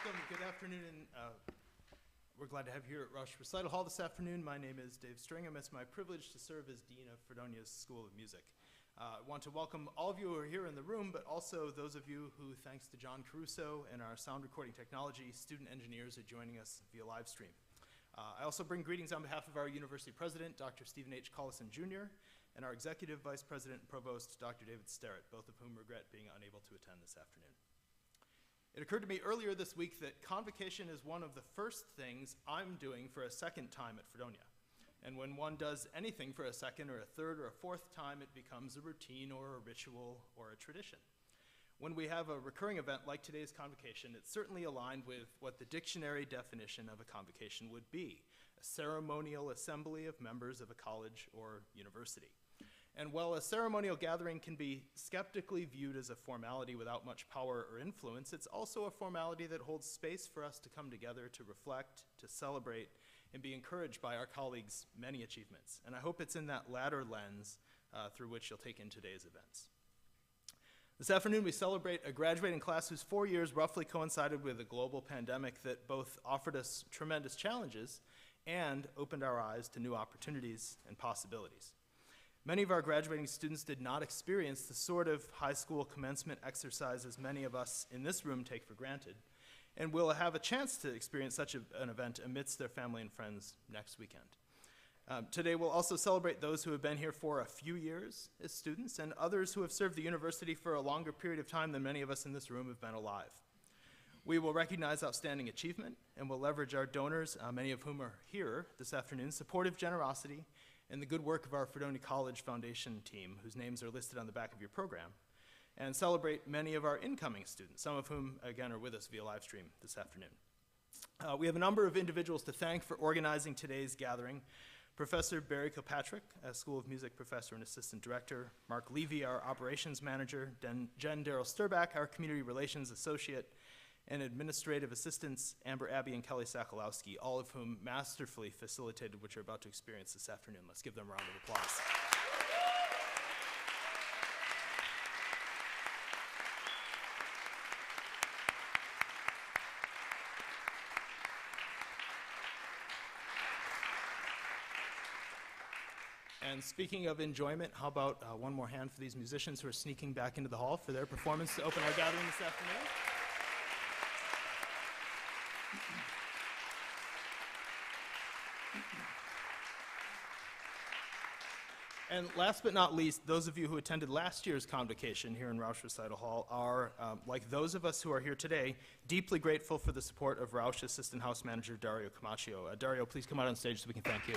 welcome. Good afternoon. We're glad to have you here at Roush Recital Hall this afternoon. My name is Dave Stringham. It's my privilege to serve as Dean of Fredonia's School of Music. I want to welcome all of you who are here in the room, but also those of you who, thanks to John Caruso and our sound recording technology, student engineers are joining us via live stream. I also bring greetings on behalf of our university president, Dr. Stephen H. Collison Jr., and our executive vice president and provost, Dr. David Sterrett, both of whom regret being unable to attend this afternoon. It occurred to me earlier this week that Convocation is one of the first things I'm doing for a second time at Fredonia. And when one does anything for a second or a third or a fourth time, it becomes a routine or a ritual or a tradition. When we have a recurring event like today's Convocation, it's certainly aligned with what the dictionary definition of a convocation would be, a ceremonial assembly of members of a college or university. And while a ceremonial gathering can be skeptically viewed as a formality without much power or influence, it's also a formality that holds space for us to come together to reflect, to celebrate, and be encouraged by our colleagues' many achievements. And I hope it's in that latter lens through which you'll take in today's events. This afternoon, we celebrate a graduating class whose 4 years roughly coincided with a global pandemic that both offered us tremendous challenges and opened our eyes to new opportunities and possibilities. Many of our graduating students did not experience the sort of high school commencement exercises many of us in this room take for granted, and will have a chance to experience such an event amidst their family and friends next weekend. Today we'll also celebrate those who have been here for a few years as students and others who have served the university for a longer period of time than many of us in this room have been alive. We will recognize outstanding achievement and will leverage our donors, many of whom are here this afternoon, supportive generosity, and the good work of our Fredonia College Foundation team, whose names are listed on the back of your program, and celebrate many of our incoming students, some of whom, again, are with us via live stream this afternoon. We have a number of individuals to thank for organizing today's gathering. Professor Barry Kilpatrick, a School of Music professor and assistant director, Mark Levy, our operations manager, Jen Darrell Sturback, our community relations associate, and administrative assistants, Amber Abbey and Kelly Sakolowski, all of whom masterfully facilitated what you're about to experience this afternoon. Let's give them a round of applause. And speaking of enjoyment, how about one more hand for these musicians who are sneaking back into the hall for their performance to open our gathering this afternoon? And last but not least, those of you who attended last year's Convocation here in Roush Recital Hall are, like those of us who are here today, deeply grateful for the support of Roush Assistant House Manager Dario Camacho. Dario, please come out on stage so we can thank you.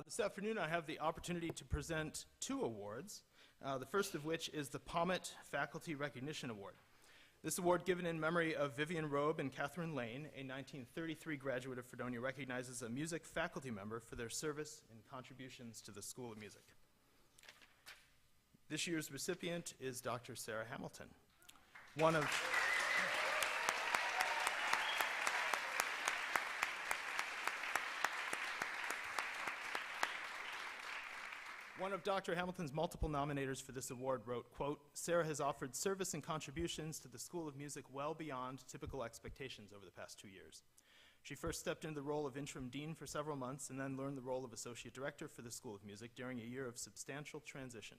This afternoon, I have the opportunity to present two awards, the first of which is the Pommet Faculty Recognition Award. This award, given in memory of Vivian Robe and Catherine Lane, a 1933 graduate of Fredonia, recognizes a music faculty member for their service and contributions to the School of Music. This year's recipient is Dr. Sarah Hamilton, one of Dr. Hamilton's multiple nominators for this award wrote, quote, "Sarah has offered service and contributions to the School of Music well beyond typical expectations over the past 2 years. She first stepped into the role of interim dean for several months and then learned the role of associate director for the School of Music during a year of substantial transition.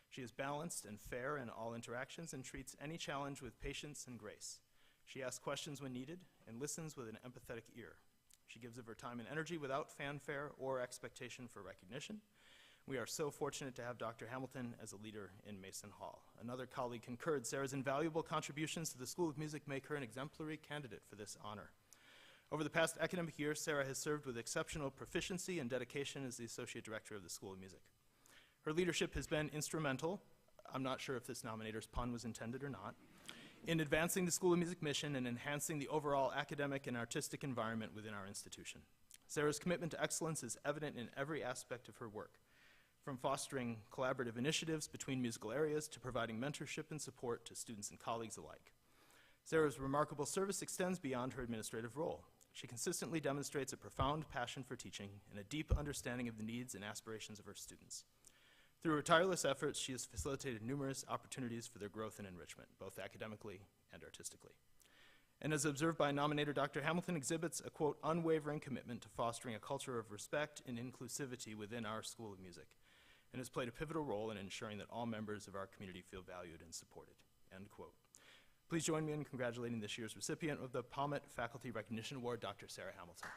She is balanced and fair in all interactions and treats any challenge with patience and grace. She asks questions when needed and listens with an empathetic ear. She gives of her time and energy without fanfare or expectation for recognition. We are so fortunate to have Dr. Hamilton as a leader in Mason Hall." Another colleague concurred, "Sarah's invaluable contributions to the School of Music make her an exemplary candidate for this honor. Over the past academic year, Sarah has served with exceptional proficiency and dedication as the Associate Director of the School of Music. Her leadership has been instrumental, I'm not sure if this nominator's pun was intended or not, in advancing the School of Music mission and enhancing the overall academic and artistic environment within our institution. Sarah's commitment to excellence is evident in every aspect of her work, from fostering collaborative initiatives between musical areas to providing mentorship and support to students and colleagues alike. Sarah's remarkable service extends beyond her administrative role. She consistently demonstrates a profound passion for teaching and a deep understanding of the needs and aspirations of her students. Through her tireless efforts, she has facilitated numerous opportunities for their growth and enrichment, both academically and artistically. And as observed by nominator Dr. Hamilton, exhibits a, quote, unwavering commitment to fostering a culture of respect and inclusivity within our School of Music, and has played a pivotal role in ensuring that all members of our community feel valued and supported, end quote. Please join me in congratulating this year's recipient of the Palmet Faculty Recognition Award, Dr. Sarah Hamilton.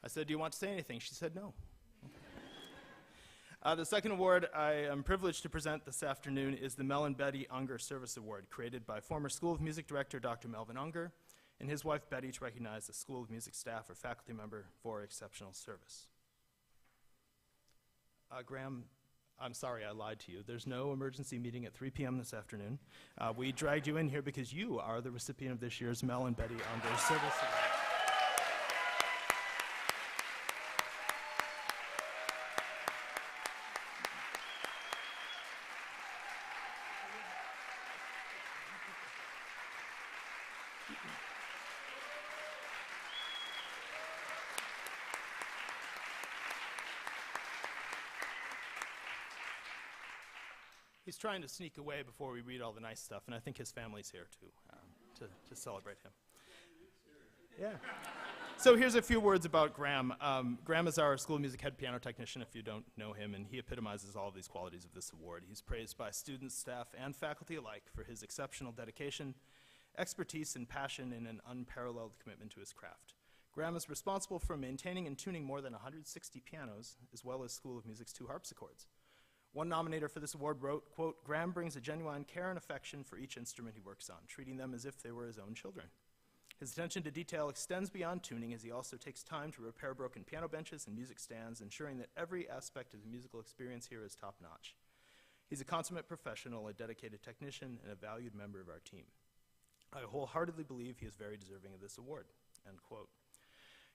I said, do you want to say anything? She said no. The second award I am privileged to present this afternoon is the Mel and Betty Unger Service Award, created by former School of Music Director Dr. Melvin Unger and his wife Betty to recognize the School of Music staff or faculty member for exceptional service. Graham, I'm sorry I lied to you. There's no emergency meeting at 3 p.m. this afternoon. We dragged you in here because you are the recipient of this year's Mel and Betty Unger Service Award. He's trying to sneak away before we read all the nice stuff, and I think his family's here too, to celebrate him. Yeah. So here's a few words about Graham. Graham is our School of Music head piano technician, if you don't know him, and he epitomizes all of these qualities of this award. He's praised by students, staff, and faculty alike for his exceptional dedication, expertise, and passion in an unparalleled commitment to his craft. Graham is responsible for maintaining and tuning more than 160 pianos, as well as School of Music's 2 harpsichords. One nominator for this award wrote, quote, Graham brings a genuine care and affection for each instrument he works on, treating them as if they were his own children. His attention to detail extends beyond tuning, as he also takes time to repair broken piano benches and music stands, ensuring that every aspect of the musical experience here is top-notch. He's a consummate professional, a dedicated technician, and a valued member of our team. I wholeheartedly believe he is very deserving of this award, end quote.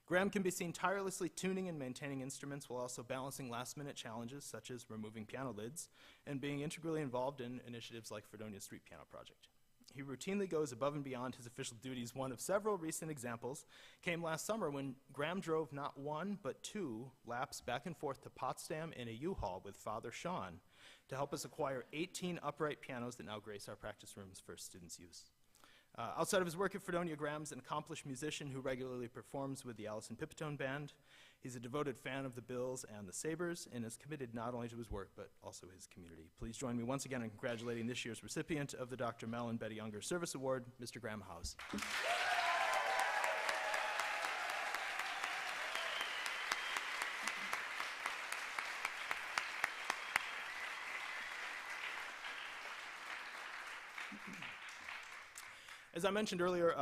Graham can be seen tirelessly tuning and maintaining instruments while also balancing last-minute challenges such as removing piano lids and being integrally involved in initiatives like Fredonia's Street Piano Project. He routinely goes above and beyond his official duties. One of several recent examples came last summer when Graham drove not 1 but 2 laps back and forth to Potsdam in a U-Haul with Father Sean to help us acquire 18 upright pianos that now grace our practice rooms for students' use. Outside of his work at Fredonia, Graham's an accomplished musician who regularly performs with the Allison Pipitone Band. He's a devoted fan of the Bills and the Sabres and is committed not only to his work but also his community. Please join me once again in congratulating this year's recipient of the Dr. Mel and Betty Unger Service Award, Mr. Graham House. As I mentioned earlier,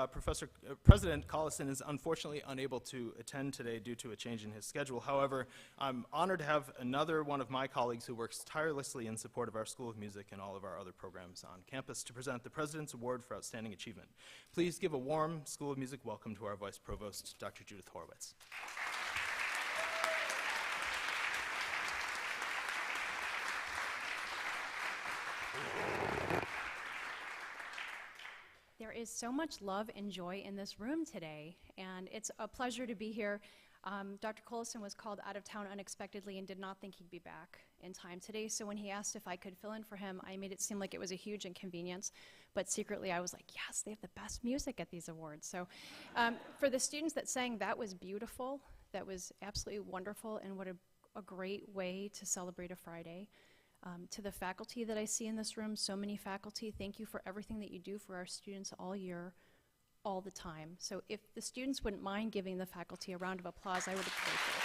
President Collison is unfortunately unable to attend today due to a change in his schedule. However, I'm honored to have another one of my colleagues who works tirelessly in support of our School of Music and all of our other programs on campus to present the President's Award for Outstanding Achievement. Please give a warm School of Music welcome to our Vice Provost, Dr. Judith Horowitz. There is so much love and joy in this room today, and it's a pleasure to be here. Dr. Collison was called out of town unexpectedly and did not think he'd be back in time today, so when he asked if I could fill in for him, I made it seem like it was a huge inconvenience, but secretly I was like, yes, they have the best music at these awards. So for the students that sang, that was beautiful, that was absolutely wonderful, and what a great way to celebrate a Friday. To the faculty that I see in this room, so many faculty, thank you for everything that you do for our students all year, all the time. So if the students wouldn't mind giving the faculty a round of applause, I would appreciate it.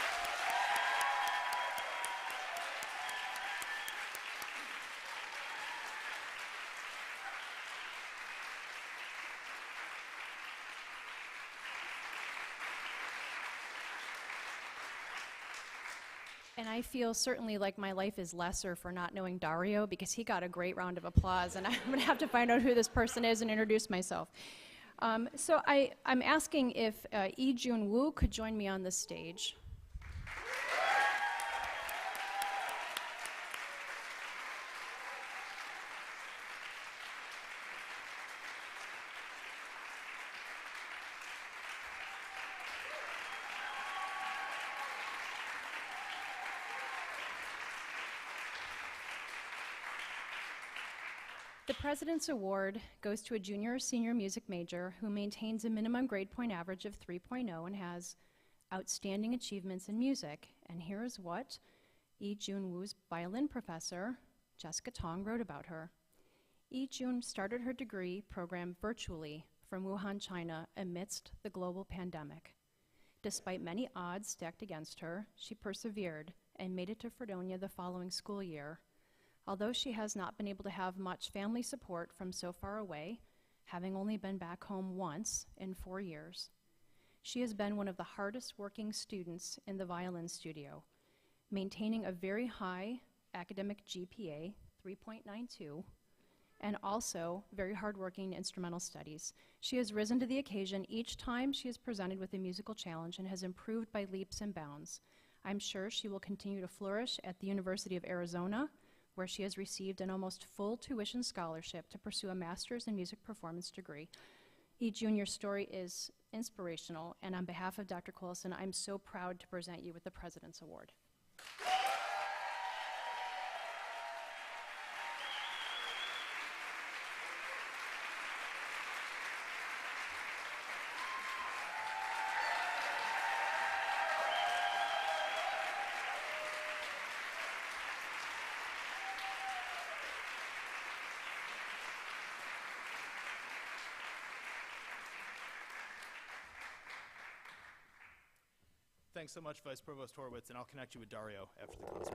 And I feel certainly like my life is lesser for not knowing Dario because he got a great round of applause, and I'm going to have to find out who this person is and introduce myself. So I'm asking if Yi Jun Woo could join me on the stage. The President's Award goes to a junior or senior music major who maintains a minimum grade point average of 3.0 and has outstanding achievements in music. And here is what Yi Jun Woo's violin professor, Jessica Tong, wrote about her. Yi Jun started her degree program virtually from Wuhan, China, amidst the global pandemic. Despite many odds stacked against her, she persevered and made it to Fredonia the following school year. Although she has not been able to have much family support from so far away, having only been back home once in 4 years, she has been one of the hardest working students in the violin studio, maintaining a very high academic GPA, 3.92, and also very hardworking instrumental studies. She has risen to the occasion each time she is presented with a musical challenge and has improved by leaps and bounds. I'm sure she will continue to flourish at the University of Arizona, where she has received an almost full tuition scholarship to pursue a master's in music performance degree. Yi Jun, your story is inspirational, and on behalf of Dr. Coulson, I'm so proud to present you with the President's Award. Thanks so much, Vice Provost Horowitz, and I'll connect you with Dario after the concert.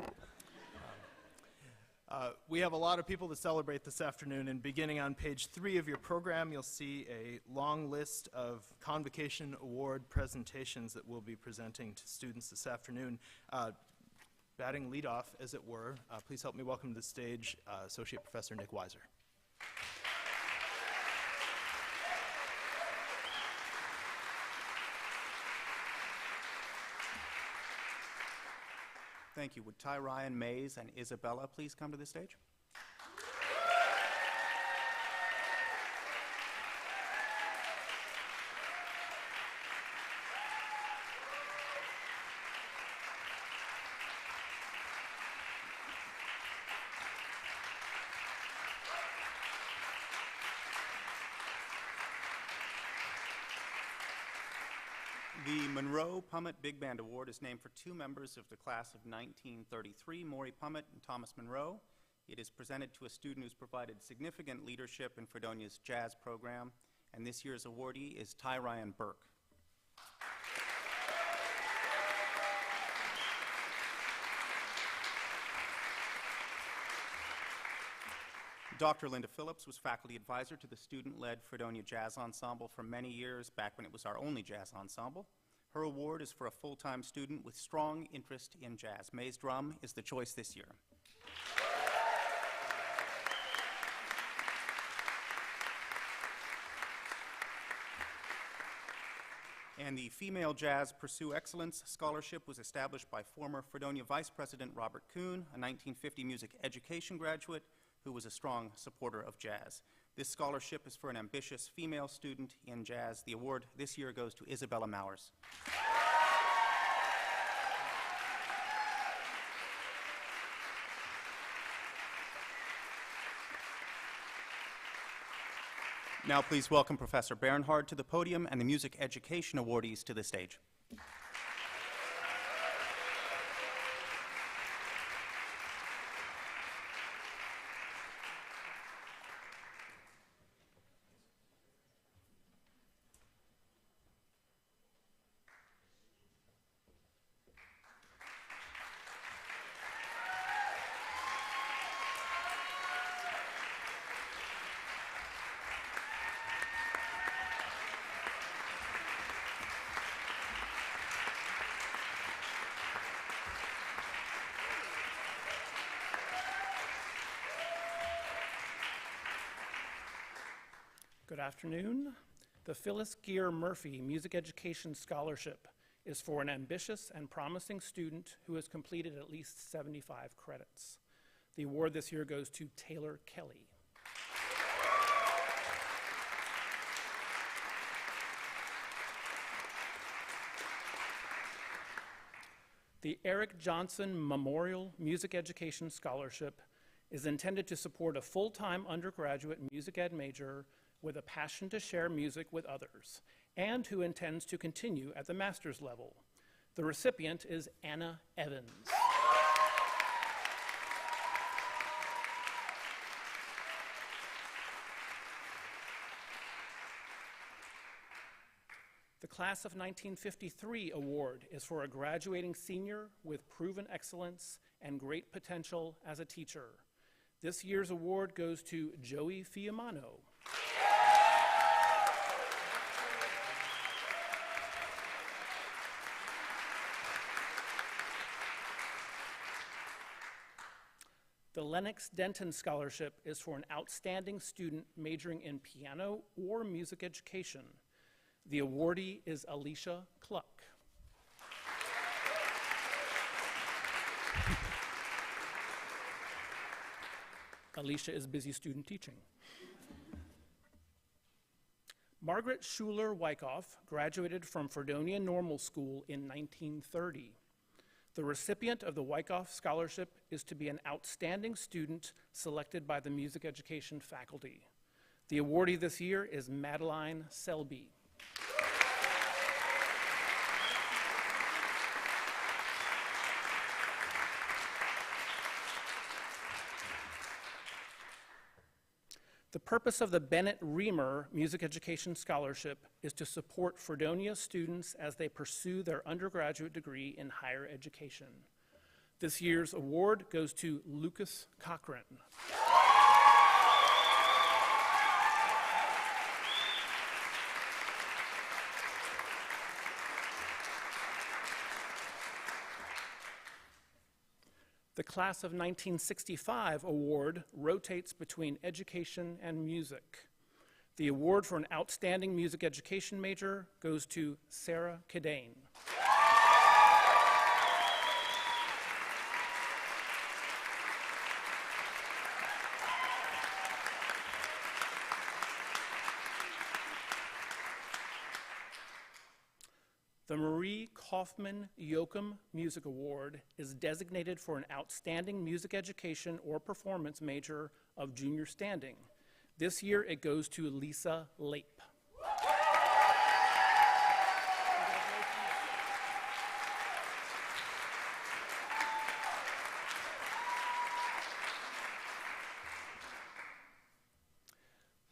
We have a lot of people to celebrate this afternoon, and beginning on page 3 of your program, you'll see a long list of Convocation Award presentations that we'll be presenting to students this afternoon. Batting leadoff, as it were, please help me welcome to the stage Associate Professor Nick Weiser. Thank you. Would Ty Ryan, Mays, and Isabella please come to the stage? The Monroe Pummett Big Band Award is named for 2 members of the class of 1933, Maury Pummett and Thomas Monroe. It is presented to a student who's provided significant leadership in Fredonia's jazz program, and this year's awardee is Ty Ryan Burke. Dr. Linda Phillips was faculty advisor to the student-led Fredonia Jazz Ensemble for many years, back when it was our only jazz ensemble. Her award is for a full-time student with strong interest in jazz. Mays Drum is the choice this year. And the Female Jazz Pursue Excellence Scholarship was established by former Fredonia Vice President Robert Kuhn, a 1950 music education graduate who was a strong supporter of jazz. This scholarship is for an ambitious female student in jazz. The award this year goes to Isabella Mowers. Now please welcome Professor Bernhard to the podium and the music education awardees to the stage. Good afternoon. The Phyllis Gear Murphy Music Education Scholarship is for an ambitious and promising student who has completed at least 75 credits. The award this year goes to Taylor Kelly. The Eric Johnson Memorial Music Education Scholarship is intended to support a full-time undergraduate music ed major with a passion to share music with others, and who intends to continue at the master's level. The recipient is Anna Evans. The Class of 1953 award is for a graduating senior with proven excellence and great potential as a teacher. This year's award goes to Joey Fiumano. The Lennox Denton Scholarship is for an outstanding student majoring in piano or music education. The awardee is Alicia Cluck. Alicia is busy student teaching. Margaret Schuler Wyckoff graduated from Fredonia Normal School in 1930. The recipient of the Wyckoff Scholarship is to be an outstanding student selected by the music education faculty. The awardee this year is Madeline Selby. The purpose of the Bennett Reamer Music Education Scholarship is to support Fredonia students as they pursue their undergraduate degree in higher education. This year's award goes to Lucas Cochran. The Class of 1965 award rotates between education and music. The award for an outstanding music education major goes to Sarah Cadane. The Marie Kaufman Yoakum Music Award is designated for an outstanding music education or performance major of junior standing. This year it goes to Lisa Lape.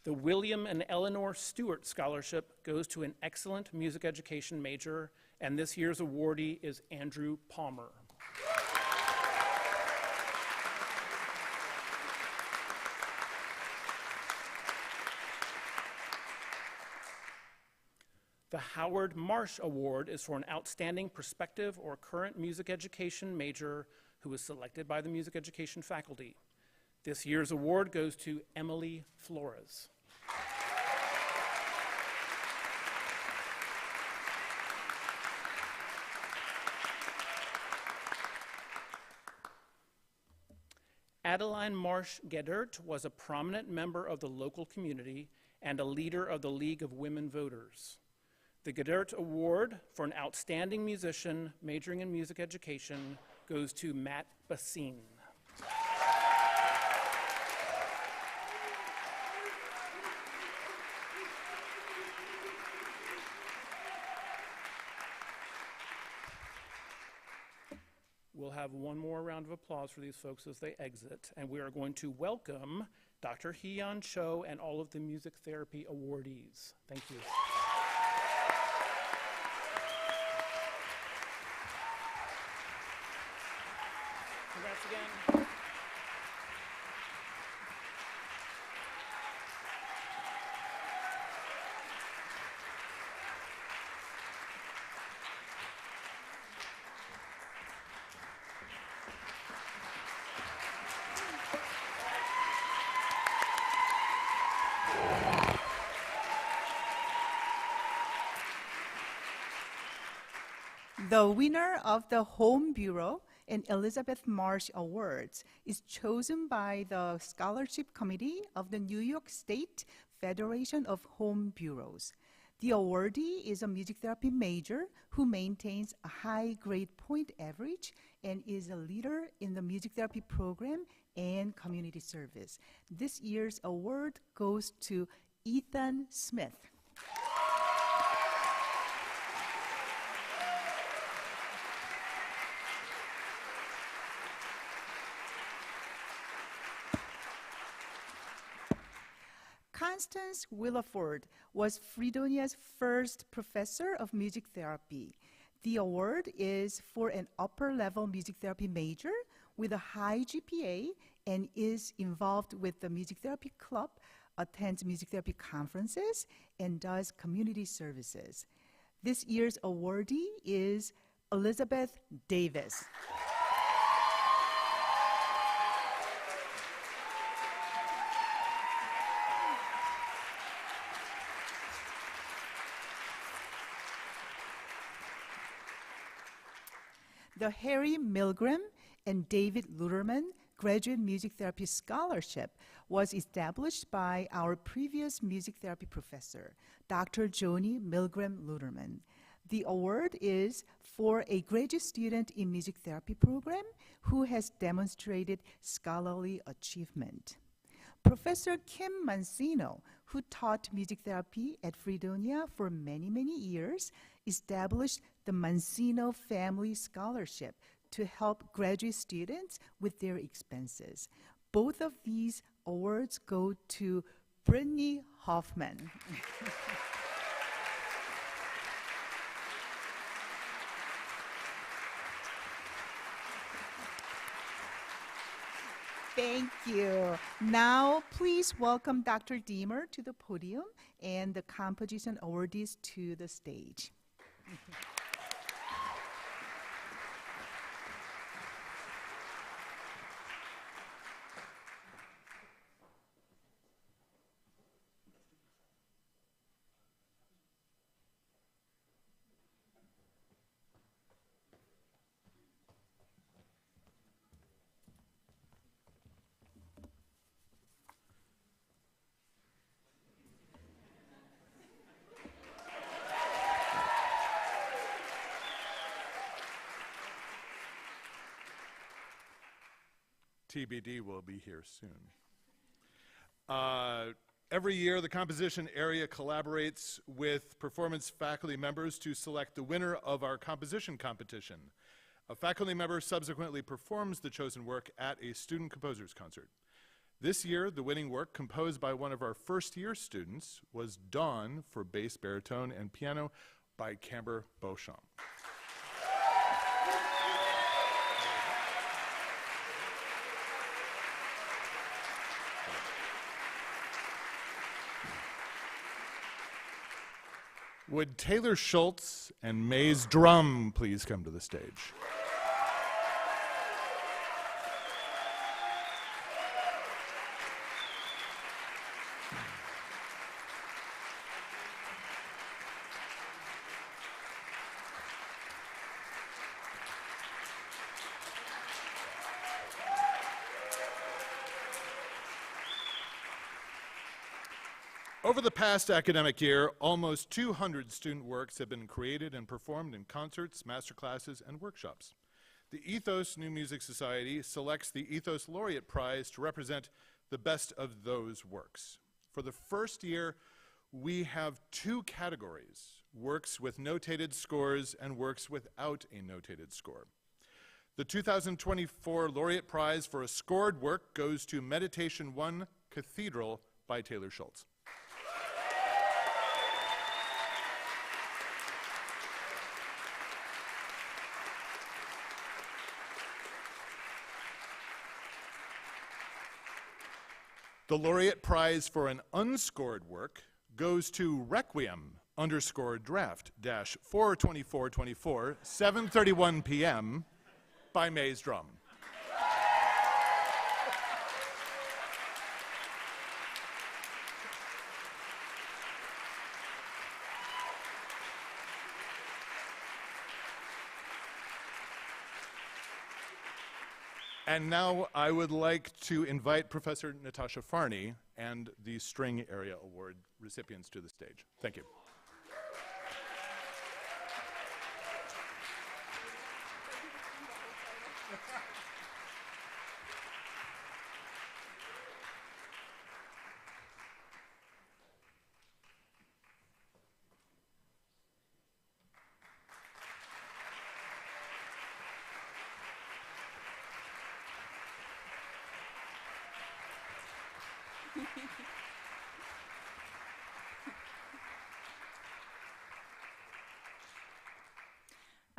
The William and Eleanor Stewart Scholarship goes to an excellent music education major, and this year's awardee is Andrew Palmer. The Howard Marsh Award is for an outstanding prospective or current music education major who is selected by the music education faculty. This year's award goes to Emily Flores. Adeline Marsh Gedert was a prominent member of the local community and a leader of the League of Women Voters. The Gedert Award for an outstanding musician majoring in music education goes to Matt Bassine. We'll have one more round of applause for these folks as they exit, and we are going to welcome Dr. Hee-Yeon Cho and all of the music therapy awardees. Thank you. Congrats again. The winner of the Home Bureau and Elizabeth Marsh Awards is chosen by the Scholarship Committee of the New York State Federation of Home Bureaus. The awardee is a music therapy major who maintains a high grade point average and is a leader in the music therapy program and community service. This year's award goes to Ethan Smith. Constance Willaford was Fredonia's first professor of music therapy. The award is for an upper-level music therapy major with a high GPA and is involved with the music therapy club, attends music therapy conferences, and does community services. This year's awardee is Elizabeth Davis. The Harry Milgram and David Luderman Graduate Music Therapy Scholarship was established by our previous music therapy professor, Dr. Joni Milgram Luderman. The award is for a graduate student in music therapy program who has demonstrated scholarly achievement. Professor Kim Mancino, who taught music therapy at Fredonia for many, many years, established the Mancino Family Scholarship to help graduate students with their expenses. Both of these awards go to Brittany Hoffman. Thank you. Now, please welcome Dr. Deemer to the podium and the composition awardees to the stage. TBD will be here soon. Every year, the composition area collaborates with performance faculty members to select the winner of our composition competition. A faculty member subsequently performs the chosen work at a student composer's concert. This year, the winning work, composed by one of our first-year students, was Dawn for bass, baritone, and piano by Camber Beauchamp. Would Taylor Schultz and Mays Drum please come to the stage? Over the past academic year, almost 200 student works have been created and performed in concerts, masterclasses, and workshops. The Ethos New Music Society selects the Ethos Laureate Prize to represent the best of those works. For the first year, we have two categories: works with notated scores and works without a notated score. The 2024 Laureate Prize for a scored work goes to Meditation 1 Cathedral by Taylor Schultz. The Laureate Prize for an unscored work goes to Requiem _draft dash 42424 7:31 p.m. by Mays Drum. And now I would like to invite Professor Natasha Farney and the String Area Award recipients to the stage. Thank you.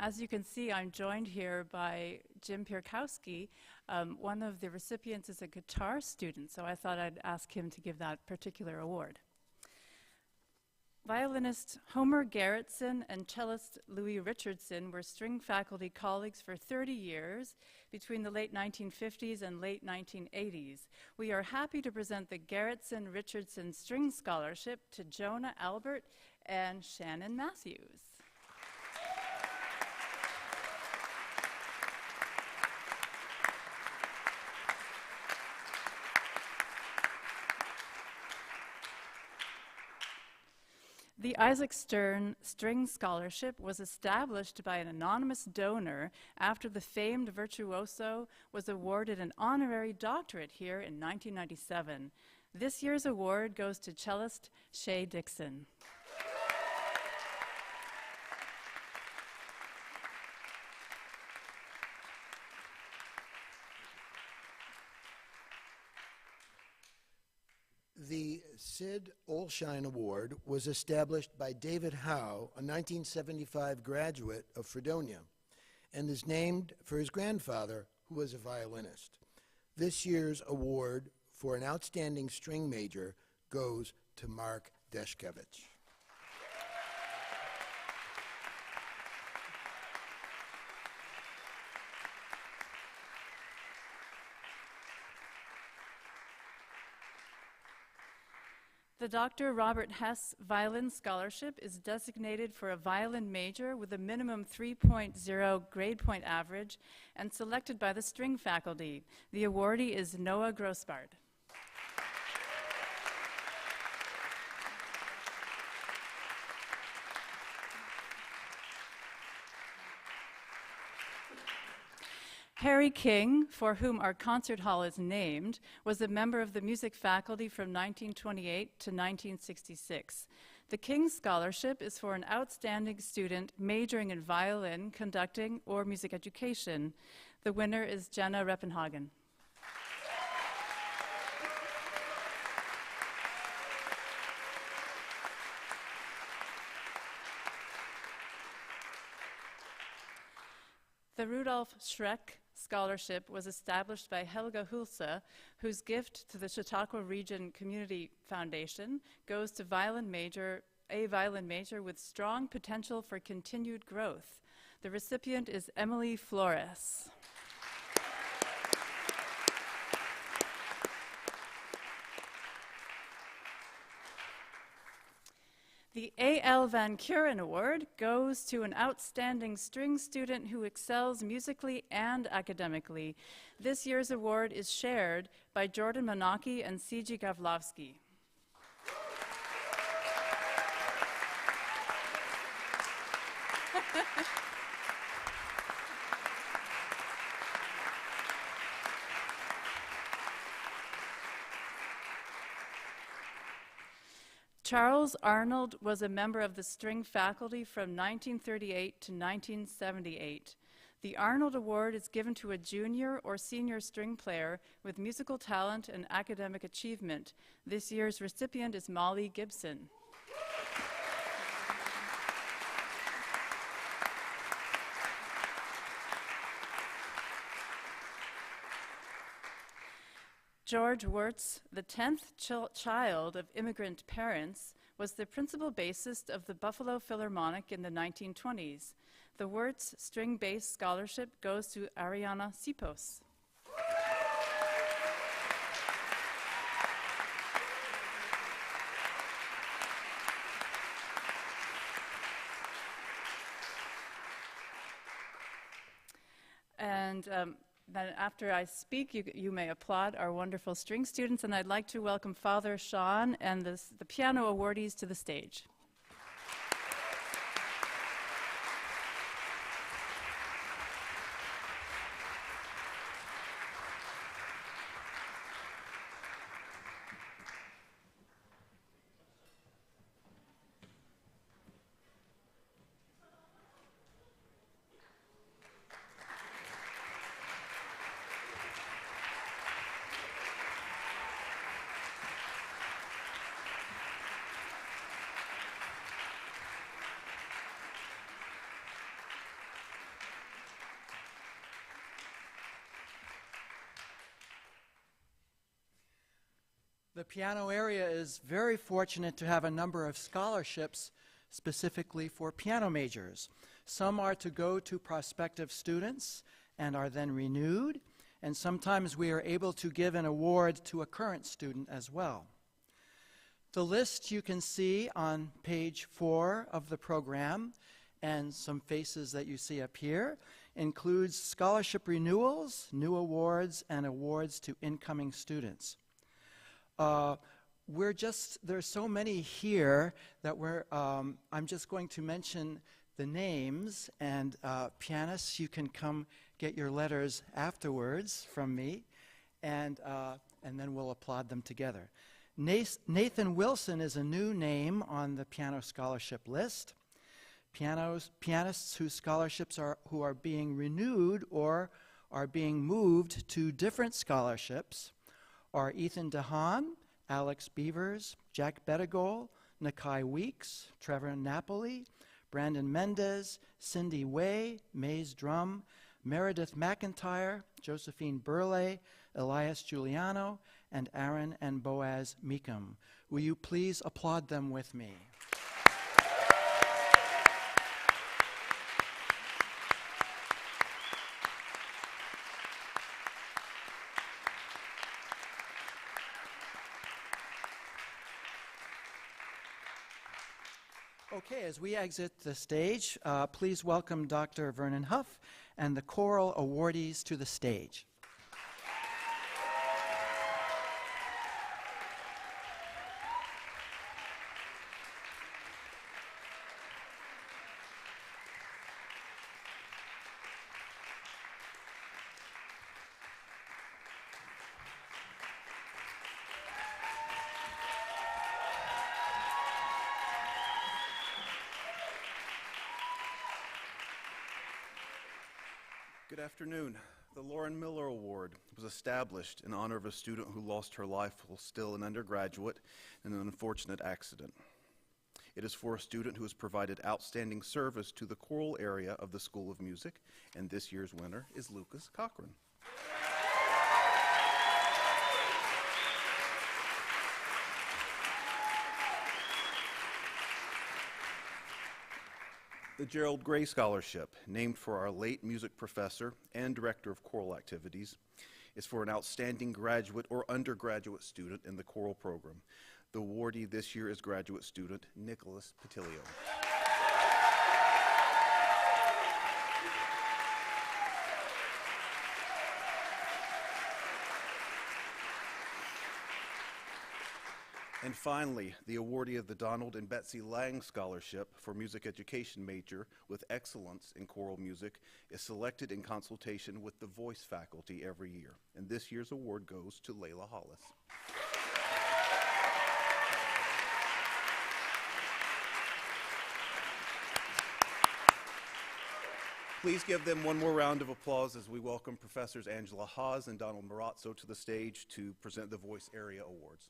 As you can see, I'm joined here by Jim Pierkowski. One of the recipients is a guitar student, so I thought I'd ask him to give that particular award. Violinist Homer Gerritsen and cellist Louis Richardson were string faculty colleagues for 30 years between the late 1950s and late 1980s. We are happy to present the Gerritsen-Richardson String Scholarship to Jonah Albert and Shannon Matthews. The Isaac Stern String Scholarship was established by an anonymous donor after the famed virtuoso was awarded an honorary doctorate here in 1997. This year's award goes to cellist Shay Dixon. The Sid Olshine Award was established by David Howe, a 1975 graduate of Fredonia, and is named for his grandfather, who was a violinist. This year's award for an outstanding string major goes to Mark Deshkevich. The Dr. Robert Hess Violin Scholarship is designated for a violin major with a minimum 3.0 grade point average and selected by the string faculty. The awardee is Noah Grossbard. Harry King, for whom our concert hall is named, was a member of the music faculty from 1928 to 1966. The King Scholarship is for an outstanding student majoring in violin, conducting, or music education. The winner is Jenna Reppenhagen. The Rudolf Schreck Scholarship was established by Helga Hulse, whose gift to the Chautauqua Region Community Foundation goes to a violin major with strong potential for continued growth. The recipient is Emily Flores. The A.L. Van Kuren Award goes to an outstanding string student who excels musically and academically. This year's award is shared by Jordan Manaki and C.G. Gavlovsky. Charles Arnold was a member of the string faculty from 1938 to 1978. The Arnold Award is given to a junior or senior string player with musical talent and academic achievement. This year's recipient is Molly Gibson. George Wirtz, the 10th child of immigrant parents, was the principal bassist of the Buffalo Philharmonic in the 1920s. The Wirtz String Bass Scholarship goes to Ariana Sipos. And Then after I speak, you may applaud our wonderful string students, and I'd like to welcome Father Sean and the piano awardees to the stage. The piano area is very fortunate to have a number of scholarships specifically for piano majors. Some are to go to prospective students and are then renewed, and sometimes we are able to give an award to a current student as well. The list you can see on page 4 of the program, and some faces that you see up here, includes scholarship renewals, new awards, and awards to incoming students. There's so many here that I'm just going to mention the names, and pianists, you can come get your letters afterwards from me, and then we'll applaud them together. Nathan Wilson is a new name on the piano scholarship list. Pianists whose scholarships who are being renewed or are being moved to different scholarships are Ethan DeHaan, Alex Beavers, Jack Bettigol, Nakai Weeks, Trevor Napoli, Brandon Mendez, Cindy Way, Maze Drum, Meredith McIntyre, Josephine Burley, Elias Giuliano, and Aaron and Boaz Meekum. Will you please applaud them with me? Okay, as we exit the stage, please welcome Dr. Vernon Huff and the choral awardees to the stage. Good afternoon. The Lauren Miller Award was established in honor of a student who lost her life while still an undergraduate in an unfortunate accident. It is for a student who has provided outstanding service to the choral area of the School of Music, and this year's winner is Lucas Cochran. The Gerald Gray Scholarship, named for our late music professor and director of choral activities, is for an outstanding graduate or undergraduate student in the choral program. The awardee this year is graduate student Nicholas Patilio. And finally, the awardee of the Donald and Betsy Lang Scholarship for Music Education major with excellence in choral music is selected in consultation with the voice faculty every year. And this year's award goes to Layla Hollis. Please give them one more round of applause as we welcome Professors Angela Haas and Donald Marazzo to the stage to present the Voice Area Awards.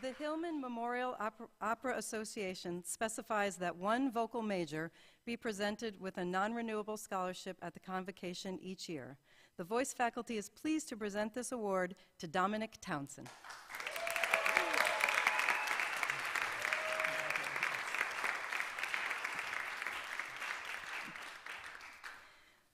The Hillman Memorial Opera Association specifies that one vocal major be presented with a non-renewable scholarship at the Convocation each year. The voice faculty is pleased to present this award to Dominic Townsend.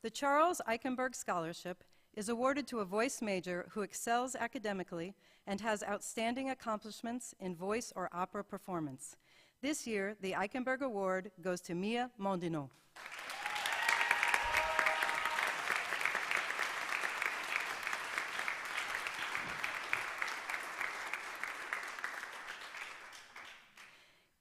The Charles Eichenberg Scholarship is awarded to a voice major who excels academically and has outstanding accomplishments in voice or opera performance. This year, the Eichenberg Award goes to Mia Mondino.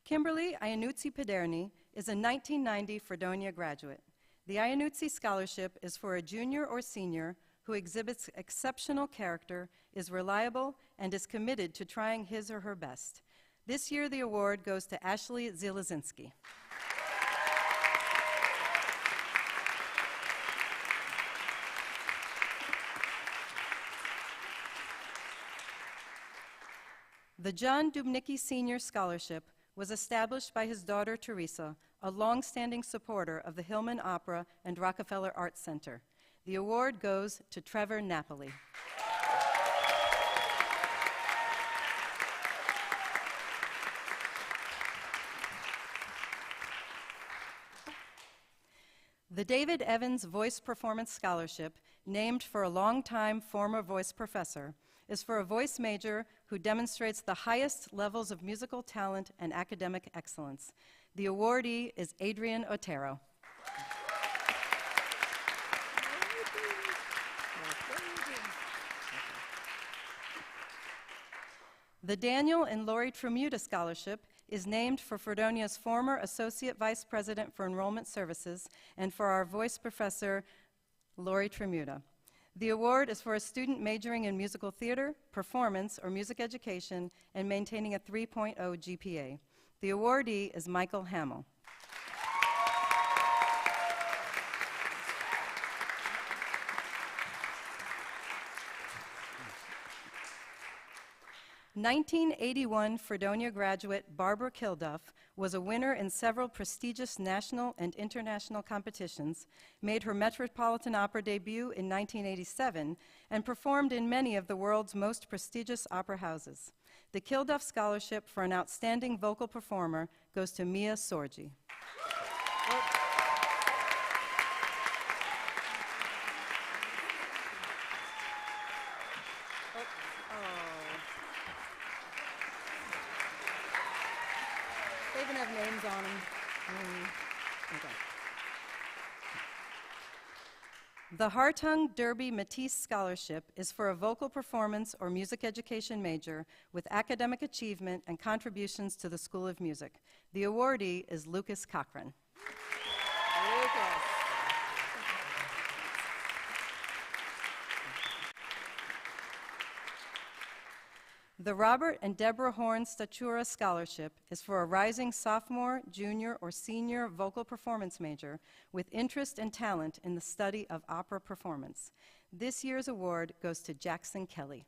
Kimberly Iannuzzi Paderni is a 1990 Fredonia graduate. The Iannuzzi Scholarship is for a junior or senior who exhibits exceptional character, is reliable, and is committed to trying his or her best. This year, the award goes to Ashley Zielazinski. The John Dubnicki Senior Scholarship was established by his daughter, Teresa, a long-standing supporter of the Hillman Opera and Rockefeller Arts Center. The award goes to Trevor Napoli. The David Evans Voice Performance Scholarship, named for a longtime former voice professor, is for a voice major who demonstrates the highest levels of musical talent and academic excellence. The awardee is Adrian Otero. The Daniel and Lori Tremuta Scholarship is named for Fredonia's former Associate Vice President for Enrollment Services and for our voice professor, Lori Tremuta. The award is for a student majoring in musical theater, performance, or music education and maintaining a 3.0 GPA. The awardee is Michael Hamill. '81 Fredonia graduate Barbara Kilduff was a winner in several prestigious national and international competitions, made her Metropolitan Opera debut in 1987, and performed in many of the world's most prestigious opera houses. The Kilduff Scholarship for an outstanding vocal performer goes to Mia Sorgi. They even have names on them. Okay. The Hartung Derby Matisse Scholarship is for a vocal performance or music education major with academic achievement and contributions to the School of Music. The awardee is Lucas Cochran. Lucas. The Robert and Deborah Horn Statura Scholarship is for a rising sophomore, junior, or senior vocal performance major with interest and talent in the study of opera performance. This year's award goes to Jackson Kelly.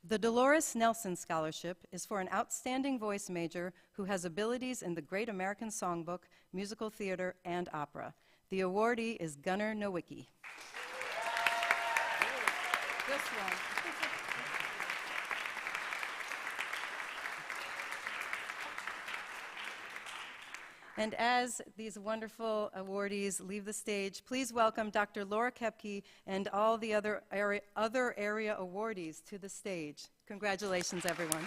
The Dolores Nelson Scholarship is for an outstanding voice major who has abilities in the Great American Songbook, musical theater, and opera. The awardee is Gunnar Nowicki. This one. And as these wonderful awardees leave the stage, please welcome Dr. Laura Kepke and all the other area awardees to the stage. Congratulations, everyone.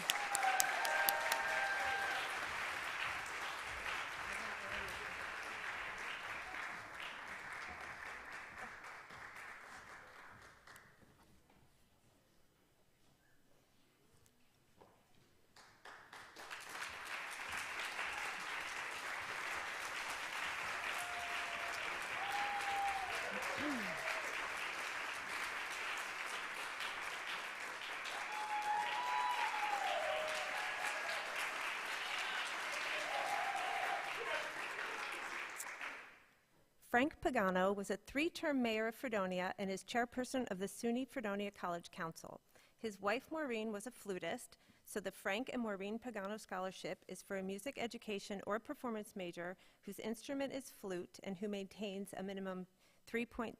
Frank Pagano was a three-term mayor of Fredonia and is chairperson of the SUNY Fredonia College Council. His wife Maureen was a flutist, so the Frank and Maureen Pagano Scholarship is for a music education or performance major whose instrument is flute and who maintains a minimum 3.0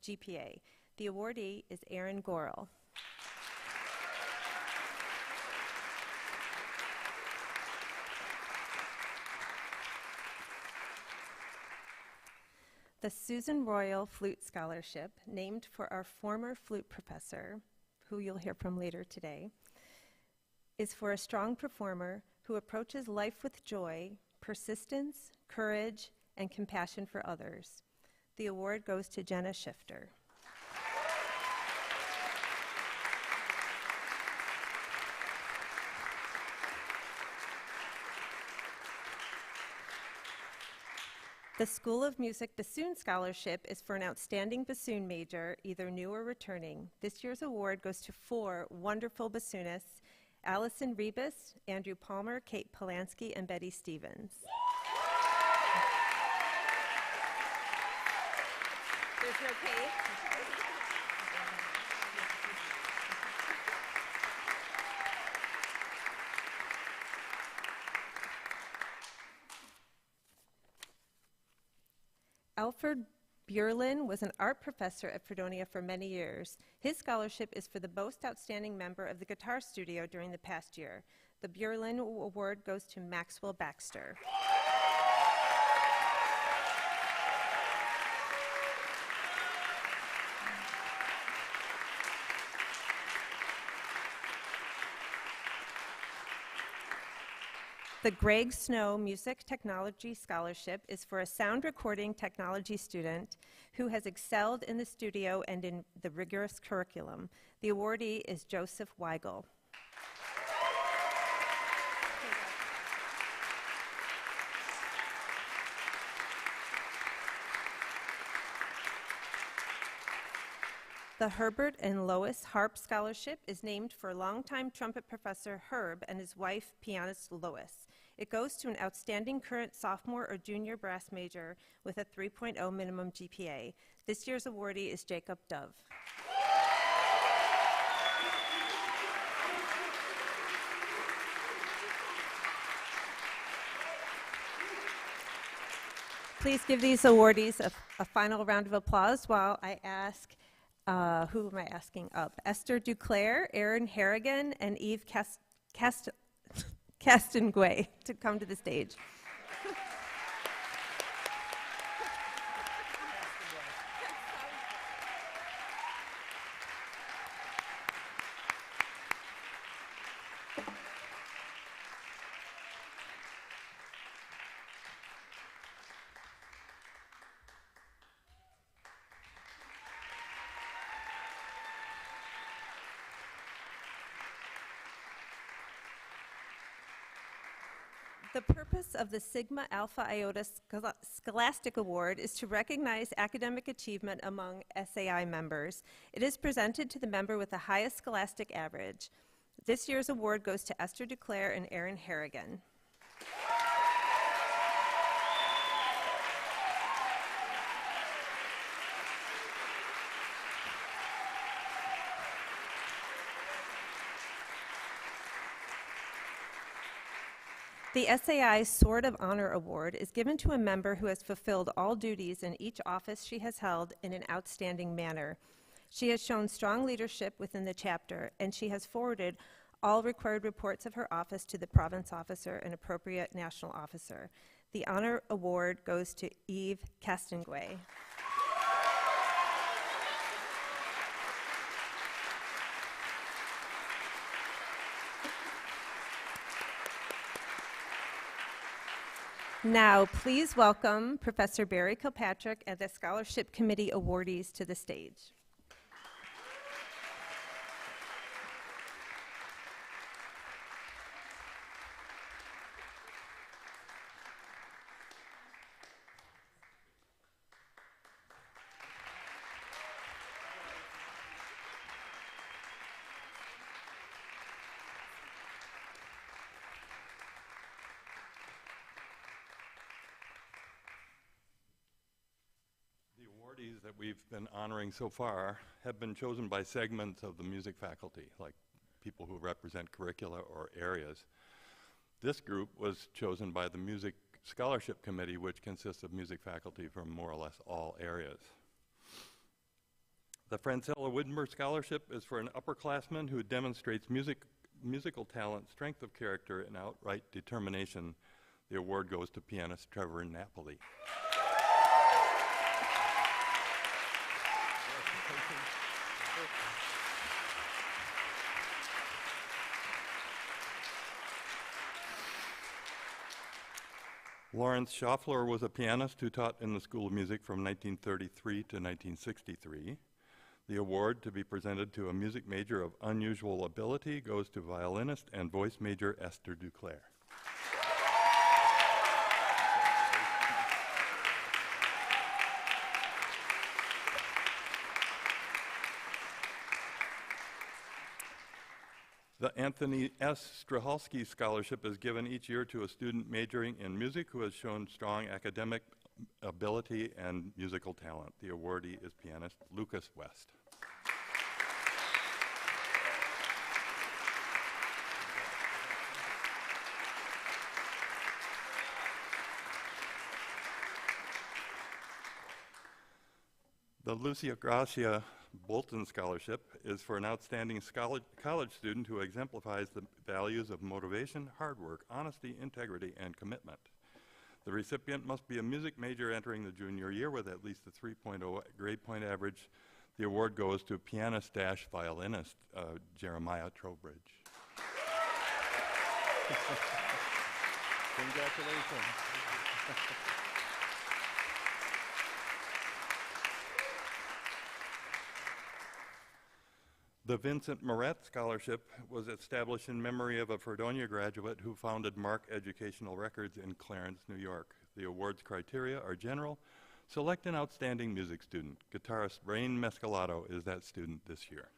GPA. The awardee is Aaron Gorel. The Susan Royal Flute Scholarship, named for our former flute professor, who you'll hear from later today, is for a strong performer who approaches life with joy, persistence, courage, and compassion for others. The award goes to Jenna Shifter. The School of Music Bassoon Scholarship is for an outstanding bassoon major, either new or returning. This year's award goes to 4 wonderful bassoonists: Allison Rebus, Andrew Palmer, Kate Polanski, and Betty Stevens. There's no Kate. Alfred Bjurlin was an art professor at Fredonia for many years. His scholarship is for the most outstanding member of the guitar studio during the past year. The Bjurlin Award goes to Maxwell Baxter. The Greg Snow Music Technology Scholarship is for a sound recording technology student who has excelled in the studio and in the rigorous curriculum. The awardee is Joseph Weigel. The Herbert and Lois Harp Scholarship is named for longtime trumpet professor Herb and his wife, pianist Lois. It goes to an outstanding current sophomore or junior brass major with a 3.0 minimum GPA. This year's awardee is Jacob Dove. Please give these awardees a final round of applause while I ask, who am I asking up? Esther Duclair, Erin Harrigan, and Eve Castanguay to come to the stage. The purpose of the Sigma Alpha Iota Scholastic Award is to recognize academic achievement among SAI members. It is presented to the member with the highest scholastic average. This year's award goes to Esther Duclair and Erin Harrigan. The SAI Sword of Honor Award is given to a member who has fulfilled all duties in each office she has held in an outstanding manner. She has shown strong leadership within the chapter, and she has forwarded all required reports of her office to the province officer and appropriate national officer. The honor award goes to Eve Castanguay. Now, please welcome Professor Barry Kilpatrick and the Scholarship Committee awardees to the stage. awardees that we've been honoring so far have been chosen by segments of the music faculty, like people who represent curricula or areas. This group was chosen by the Music Scholarship Committee, which consists of music faculty from more or less all areas. The Francella Widmer Scholarship is for an upperclassman who demonstrates musical talent, strength of character, and outright determination. The award goes to pianist Trevor Napoli. Lawrence Schaffler was a pianist who taught in the School of Music from 1933 to 1963. The award, to be presented to a music major of unusual ability, goes to violinist and voice major Esther Duclair. The Anthony S. Strahalski Scholarship is given each year to a student majoring in music who has shown strong academic ability and musical talent. The awardee is pianist Lucas West. The Lucia Gracia Bolton Scholarship is for an outstanding college student who exemplifies the values of motivation, hard work, honesty, integrity, and commitment. The recipient must be a music major entering the junior year with at least a 3.0 grade point average. The award goes to pianist-violinist Jeremiah Trowbridge. Congratulations. The Vincent Moret Scholarship was established in memory of a Fredonia graduate who founded Mark Educational Records in Clarence, New York. The award's criteria are general. Select an outstanding music student. Guitarist Rain Mescalato is that student this year.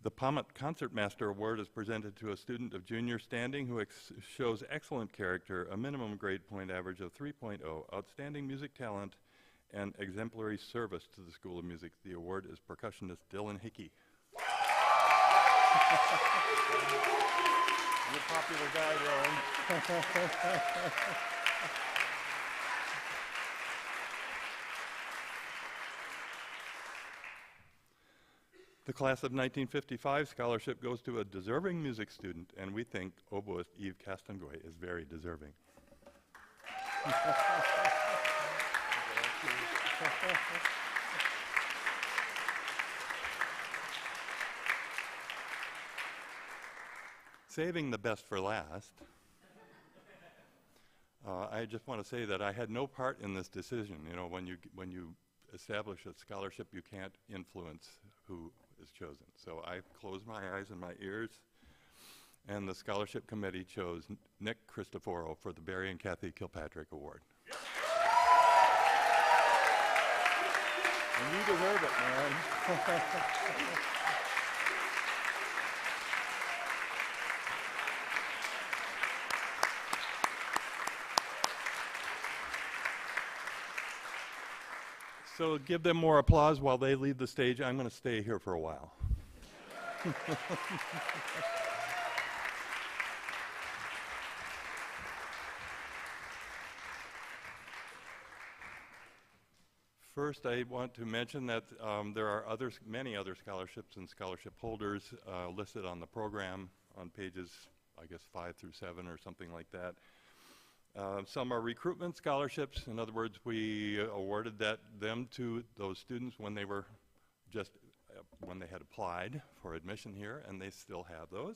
The Pommet Concertmaster Award is presented to a student of junior standing who shows excellent character, a minimum grade point average of 3.0, outstanding music talent, and exemplary service to the School of Music. The award is percussionist Dylan Hickey. You're a popular guy, Dylan. The class of 1955 scholarship goes to a deserving music student, and we think oboist Yves Castangoy is very deserving. Saving the best for last, I just want to say that I had no part in this decision. You know, when you establish a scholarship, you can't influence who is chosen. So I closed my eyes and my ears, and the scholarship committee chose Nick Cristoforo for the Barry and Kathy Kilpatrick Award. And you deserve it, man. So give them more applause while they leave the stage. I'm going to stay here for a while. First, I want to mention that there are many other scholarships and scholarship holders listed on the program on pages, I guess, 5 through 7 or something like that. Some are recruitment scholarships. In other words, we awarded them to those students when they were when they had applied for admission here, and they still have those.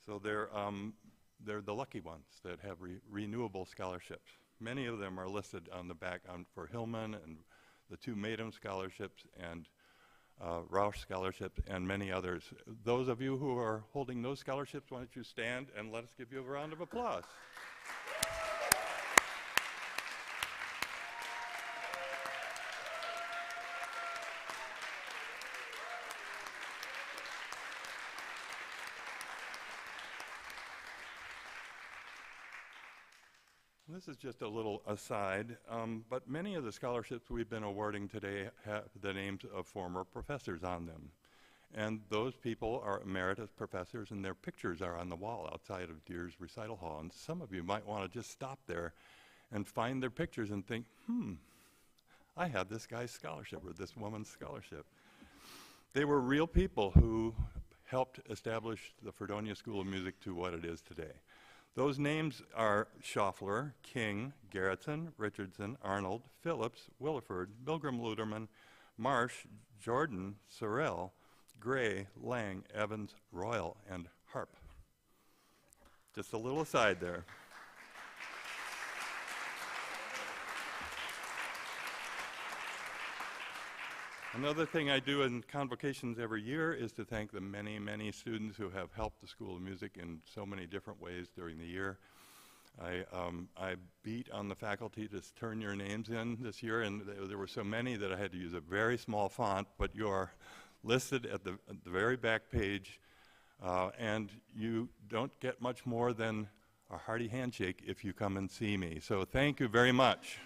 So they're the lucky ones that have renewable scholarships. Many of them are listed on the back for Hillman and the 2 Matum scholarships and Roush scholarships and many others. Those of you who are holding those scholarships, why don't you stand and let us give you a round of applause. this is just a little aside, but many of the scholarships we've been awarding today have the names of former professors on them. And those people are emeritus professors, and their pictures are on the wall outside of Deere's recital hall. And some of you might want to just stop there and find their pictures and think, I have this guy's scholarship or this woman's scholarship. They were real people who helped establish the Fredonia School of Music to what it is today. Those names are Schaffler, King, Garretson, Richardson, Arnold, Phillips, Williford, Milgram Luderman, Marsh, Jordan, Sorrell, Gray, Lang, Evans, Royal, and Harp. Just a little aside there. Another thing I do in convocations every year is to thank the many, many students who have helped the School of Music in so many different ways during the year. I beat on the faculty to turn your names in this year, and there were so many that I had to use a very small font, but you are listed at the very back page, and you don't get much more than a hearty handshake if you come and see me. So thank you very much.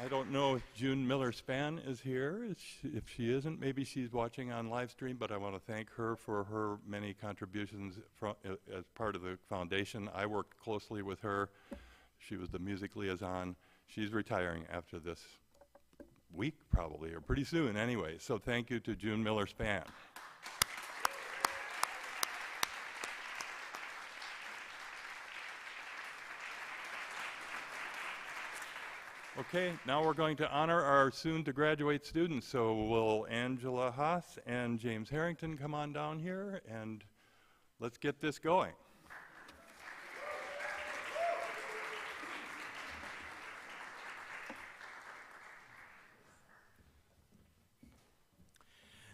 I don't know if June Miller-Spann is here. If she isn't, maybe she's watching on live stream, but I want to thank her for her many contributions as part of the foundation. I worked closely with her. She was the music liaison. She's retiring after this week, probably, or pretty soon anyway. So thank you to June Miller-Spann. Okay, now we're going to honor our soon-to-graduate students. So will Angela Haas and James Harrington come on down here, and let's get this going.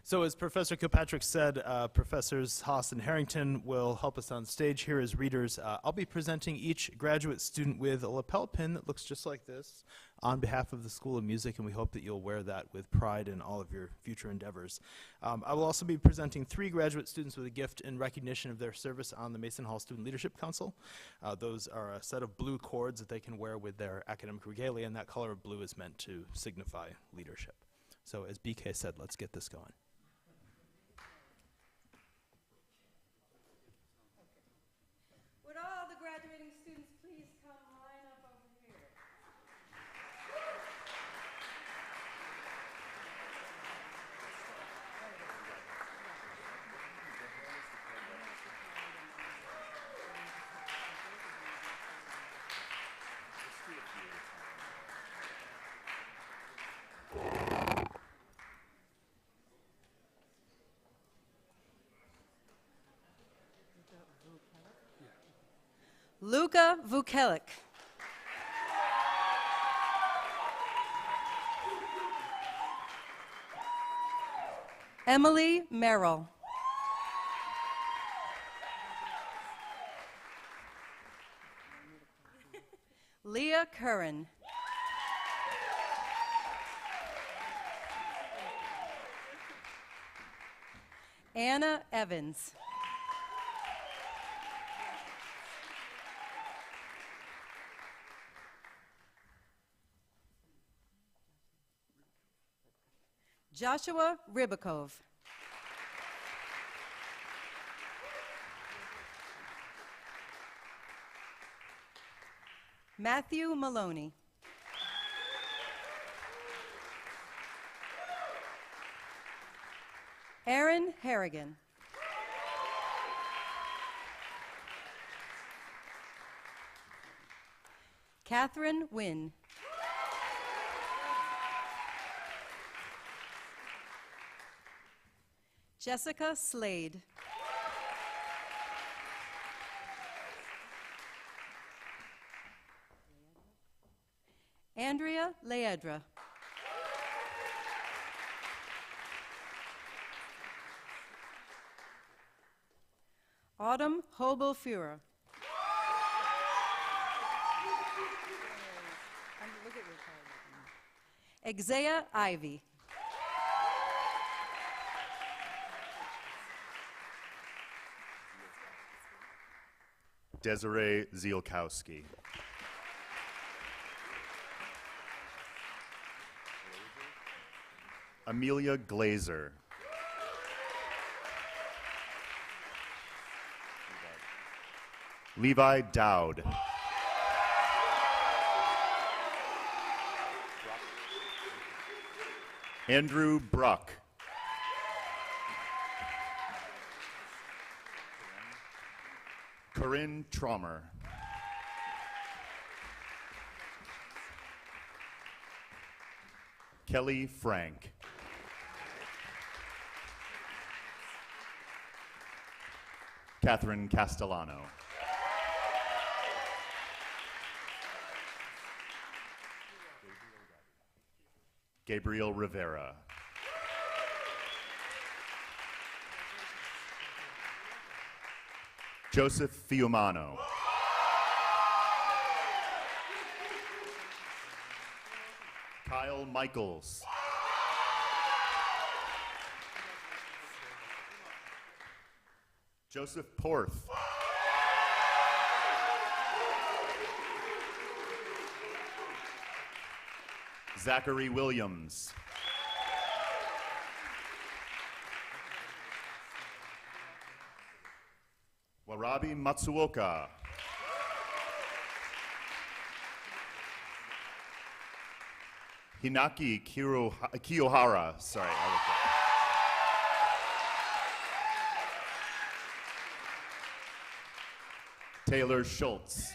So as Professor Kilpatrick said, Professors Haas and Harrington will help us on stage here as readers. I'll be presenting each graduate student with a lapel pin that looks just like this on behalf of the School of Music, and we hope that you'll wear that with pride in all of your future endeavors. I will also be presenting 3 graduate students with a gift in recognition of their service on the Mason Hall Student Leadership Council. Those are a set of blue cords that they can wear with their academic regalia, and that color of blue is meant to signify leadership. So as BK said, let's get this going. Would all the graduating students please come line up over here? Luca Vukelic. Emily Merrill. Leah Curran. Anna Evans. Joshua Ribakov. Matthew Maloney. Aaron Harrigan. Catherine Wynn. Jessica Slade. Andrea Leedra. Autumn Hobel-Fuhrer. Exea Ivy. Desiree Zielkowski. Amelia Glazer. Levi Dowd. Andrew Bruck. Corinne Traumer. Kelly Frank. Catherine Castellano. Gabriel Rivera. Joseph Fiumano. Kyle Michaels. Joseph Porth. Zachary Williams. Warabi Matsuoka. Hinaki Kiyohara. Sorry. Taylor Schultz.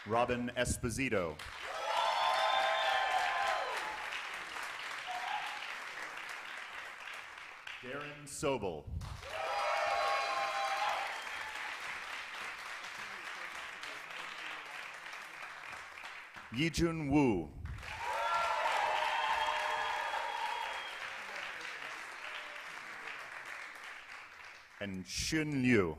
Robin Esposito. Darren Sobel. Yijun Wu. And Xun Liu.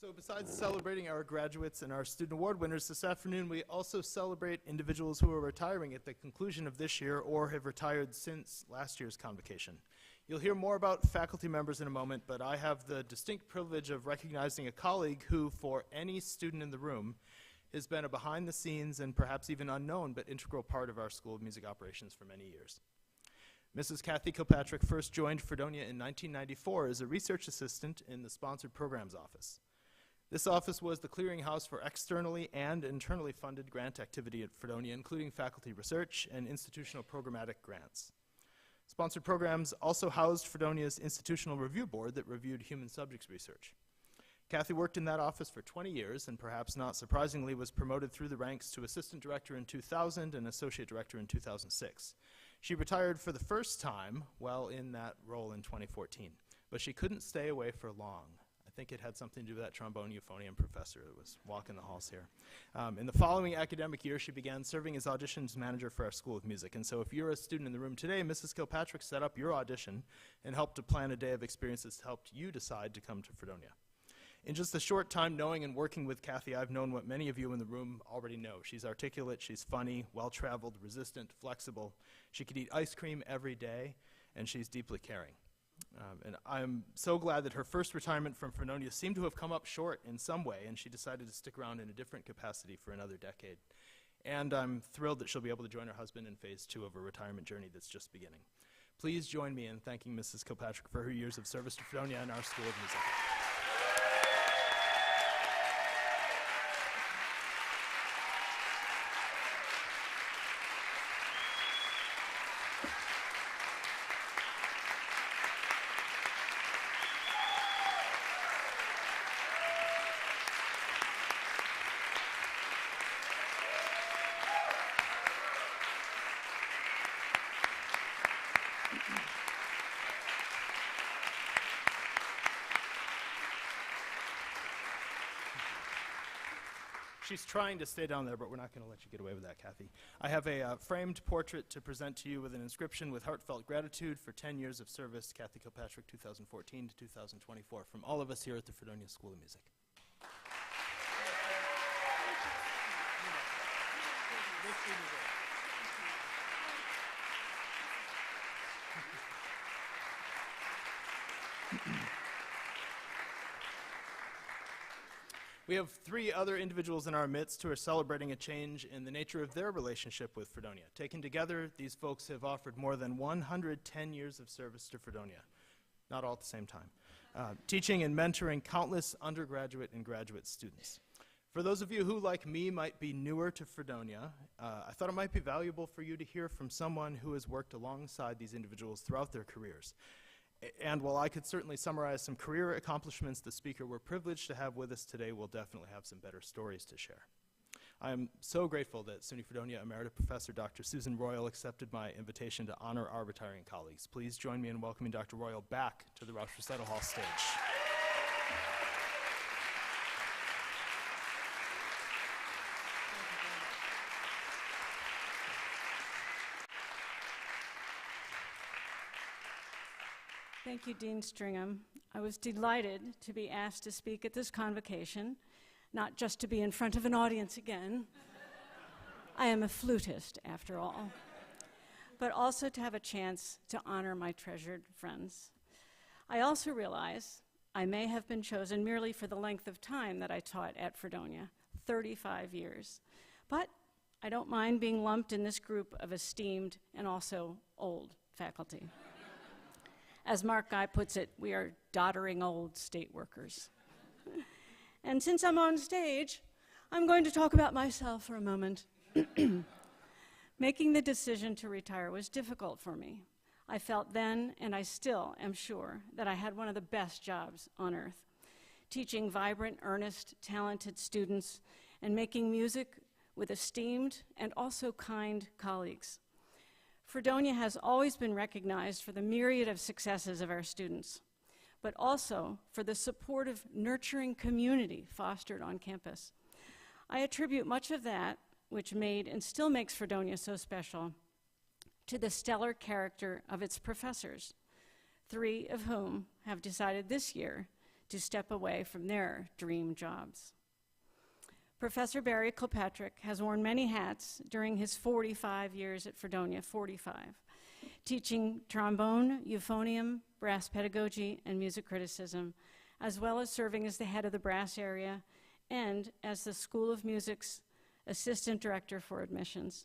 So besides celebrating our graduates and our student award winners this afternoon, we also celebrate individuals who are retiring at the conclusion of this year or have retired since last year's convocation. You'll hear more about faculty members in a moment, but I have the distinct privilege of recognizing a colleague who, for any student in the room, has been a behind-the-scenes and perhaps even unknown but integral part of our School of Music operations for many years. Mrs. Kathy Kilpatrick first joined Fredonia in 1994 as a research assistant in the Sponsored Programs Office. This office was the clearinghouse for externally and internally funded grant activity at Fredonia, including faculty research and institutional programmatic grants. Sponsored Programs also housed Fredonia's institutional review board that reviewed human subjects research. Kathy worked in that office for 20 years and, perhaps not surprisingly, was promoted through the ranks to assistant director in 2000 and associate director in 2006. She retired for the first time while in that role in 2014, but she couldn't stay away for long. I think it had something to do with that trombone euphonium professor that was walking the halls here. In the following academic year, she began serving as auditions manager for our School of Music. And so if you're a student in the room today, Mrs. Kilpatrick set up your audition and helped to plan a day of experiences that helped you decide to come to Fredonia. In just a short time knowing and working with Kathy, I've known what many of you in the room already know. She's articulate, she's funny, well-traveled, resistant, flexible. She could eat ice cream every day, and she's deeply caring. And I'm so glad that her first retirement from Fredonia seemed to have come up short in some way, and she decided to stick around in a different capacity for another decade. And I'm thrilled that she'll be able to join her husband in phase 2 of her retirement journey that's just beginning. Please join me in thanking Mrs. Kilpatrick for her years of service to Fredonia and our School of Music. She's trying to stay down there, but we're not going to let you get away with that, Kathy. I have a framed portrait to present to you with an inscription with heartfelt gratitude for 10 years of service, Kathy Kilpatrick, 2014 to 2024, from all of us here at the Fredonia School of Music. We have 3 other individuals in our midst who are celebrating a change in the nature of their relationship with Fredonia. Taken together, these folks have offered more than 110 years of service to Fredonia, not all at the same time, teaching and mentoring countless undergraduate and graduate students. For those of you who, like me, might be newer to Fredonia, I thought it might be valuable for you to hear from someone who has worked alongside these individuals throughout their careers. And while I could certainly summarize some career accomplishments the speaker we're privileged to have with us today, will definitely have some better stories to share. I am so grateful that SUNY Fredonia Emerita Professor Dr. Susan Royal accepted my invitation to honor our retiring colleagues. Please join me in welcoming Dr. Royal back to the Roush Recital Hall stage. Thank you, Dean Stringham. I was delighted to be asked to speak at this convocation, not just to be in front of an audience again. I am a flutist, after all. But also to have a chance to honor my treasured friends. I also realize I may have been chosen merely for the length of time that I taught at Fredonia, 35 years. But I don't mind being lumped in this group of esteemed and also old faculty. As Mark Guy puts it, we are doddering old state workers. And since I'm on stage, I'm going to talk about myself for a moment. Making the decision to retire was difficult for me. I felt then, and I still am sure, that I had one of the best jobs on earth, teaching vibrant, earnest, talented students and making music with esteemed and also kind colleagues. Fredonia has always been recognized for the myriad of successes of our students, but also for the supportive, nurturing community fostered on campus. I attribute much of that, which made and still makes Fredonia so special, to the stellar character of its professors, 3 of whom have decided this year to step away from their dream jobs. Professor Barry Kilpatrick has worn many hats during his 45 years at Fredonia, 45, teaching trombone, euphonium, brass pedagogy, and music criticism, as well as serving as the head of the brass area and as the School of Music's assistant director for admissions.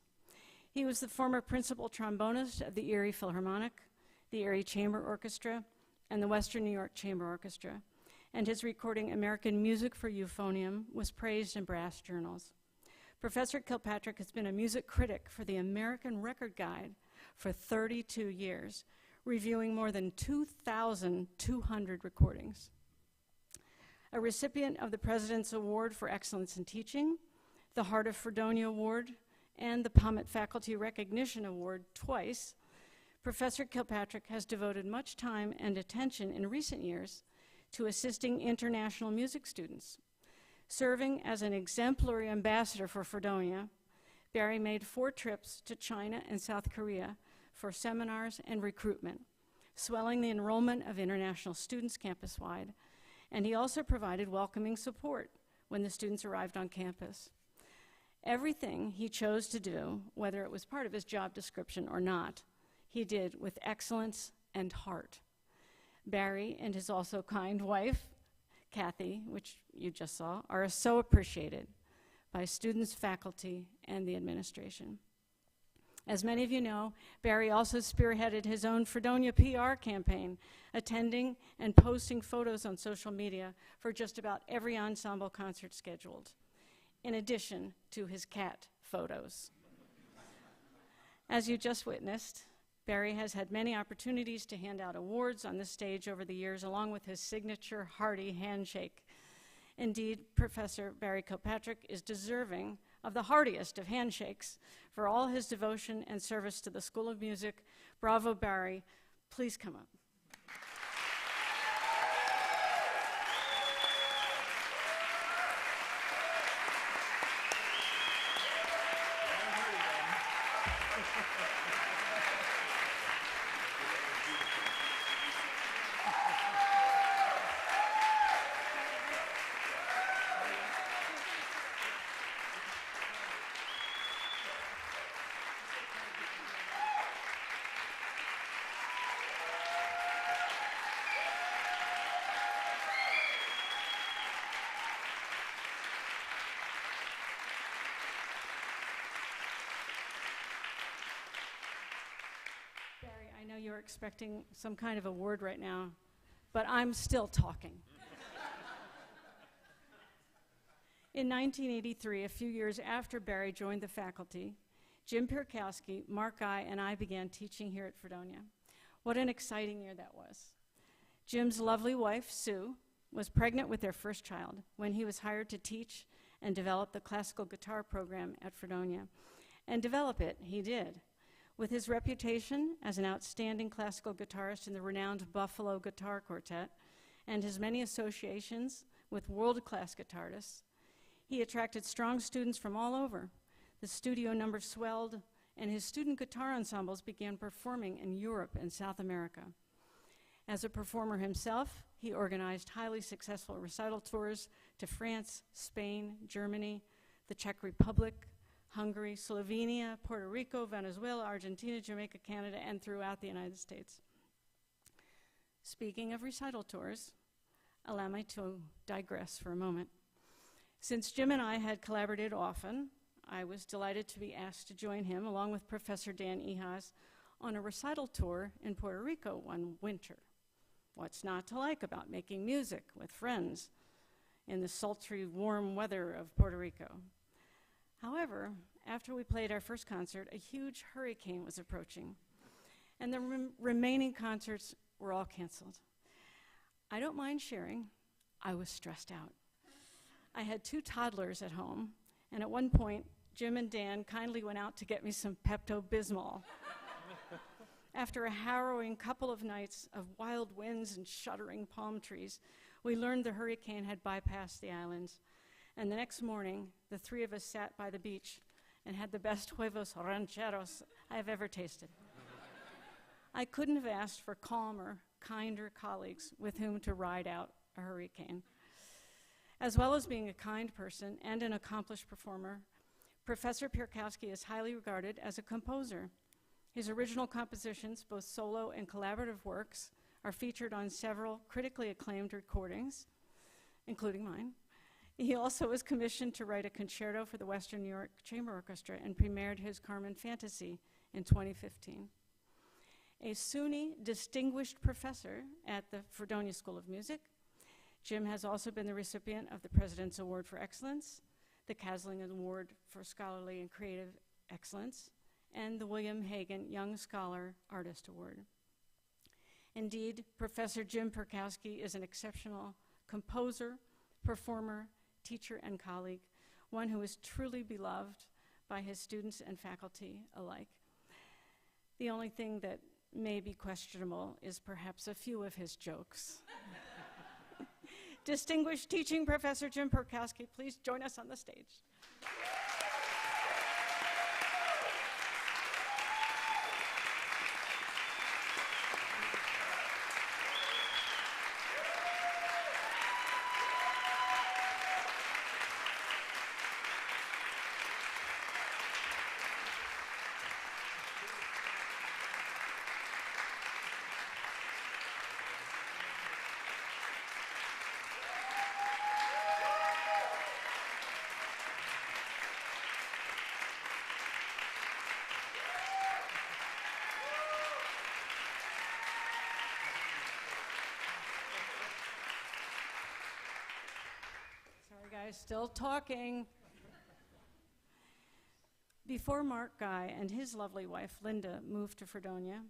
He was the former principal trombonist of the Erie Philharmonic, the Erie Chamber Orchestra, and the Western New York Chamber Orchestra, and his recording American Music for Euphonium was praised in brass journals. Professor Kilpatrick has been a music critic for the American Record Guide for 32 years, reviewing more than 2,200 recordings. A recipient of the President's Award for Excellence in Teaching, the Heart of Fredonia Award, and the Pommet Faculty Recognition Award twice, Professor Kilpatrick has devoted much time and attention in recent years to assisting international music students. Serving as an exemplary ambassador for Fredonia, Barry made 4 trips to China and South Korea for seminars and recruitment, swelling the enrollment of international students campus-wide, and he also provided welcoming support when the students arrived on campus. Everything he chose to do, whether it was part of his job description or not, he did with excellence and heart. Barry and his also kind wife, Kathy, which you just saw, are so appreciated by students, faculty, and the administration. As many of you know, Barry also spearheaded his own Fredonia PR campaign, attending and posting photos on social media for just about every ensemble concert scheduled, in addition to his cat photos. As you just witnessed, Barry has had many opportunities to hand out awards on this stage over the years, along with his signature hearty handshake. Indeed, Professor Barry Kilpatrick is deserving of the heartiest of handshakes for all his devotion and service to the School of Music. Bravo, Barry. Please come up. Barry, I know you're expecting some kind of award right now, but I'm still talking. In 1983, a few years after Barry joined the faculty, Jim Pierkowski, Mark Guy, and I began teaching here at Fredonia. What an exciting year that was. Jim's lovely wife, Sue, was pregnant with their first child when he was hired to teach and develop the classical guitar program at Fredonia. And develop it, he did. With his reputation as an outstanding classical guitarist in the renowned Buffalo Guitar Quartet and his many associations with world-class guitarists, he attracted strong students from all over. The studio numbers swelled, and his student guitar ensembles began performing in Europe and South America. As a performer himself, he organized highly successful recital tours to France, Spain, Germany, the Czech Republic, Hungary, Slovenia, Puerto Rico, Venezuela, Argentina, Jamaica, Canada, and throughout the United States. Speaking of recital tours, allow me to digress for a moment. Since Jim and I had collaborated often, I was delighted to be asked to join him, along with Professor Dan Ihas, on a recital tour in Puerto Rico one winter. What's not to like about making music with friends in the sultry, warm weather of Puerto Rico? However, after we played our first concert, a huge hurricane was approaching, and the remaining concerts were all canceled. I don't mind sharing, I was stressed out. I had 2 toddlers at home, and at one point, Jim and Dan kindly went out to get me some Pepto-Bismol. After a harrowing couple of nights of wild winds and shuddering palm trees, we learned the hurricane had bypassed the islands, and the next morning, the 3 of us sat by the beach and had the best huevos rancheros I have ever tasted. I couldn't have asked for calmer, kinder colleagues with whom to ride out a hurricane. As well as being a kind person and an accomplished performer, Professor Pierkowski is highly regarded as a composer. His original compositions, both solo and collaborative works, are featured on several critically acclaimed recordings, including mine. He also was commissioned to write a concerto for the Western New York Chamber Orchestra and premiered his Carmen Fantasy in 2015. A SUNY Distinguished Professor at the Fredonia School of Music, Jim has also been the recipient of the President's Award for Excellence, the Kasling Award for Scholarly and Creative Excellence, and the William Hagen Young Scholar Artist Award. Indeed, Professor Jim Pierkowski is an exceptional composer, performer, teacher, and colleague, one who is truly beloved by his students and faculty alike. The only thing that may be questionable is perhaps a few of his jokes. Distinguished teaching Professor Jim Pierkowski, please join us on the stage. Guys, still talking. Before Mark Guy and his lovely wife, Linda, moved to Fredonia,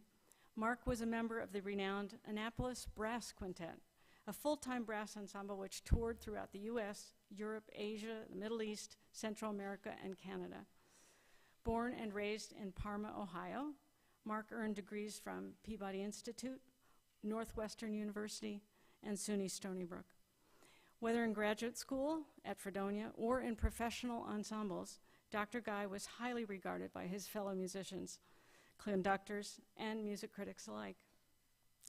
Mark was a member of the renowned Annapolis Brass Quintet, a full-time brass ensemble which toured throughout the U.S., Europe, Asia, the Middle East, Central America, and Canada. Born and raised in Parma, Ohio, Mark earned degrees from Peabody Institute, Northwestern University, and SUNY Stony Brook. Whether in graduate school at Fredonia or in professional ensembles, Dr. Guy was highly regarded by his fellow musicians, conductors, and music critics alike.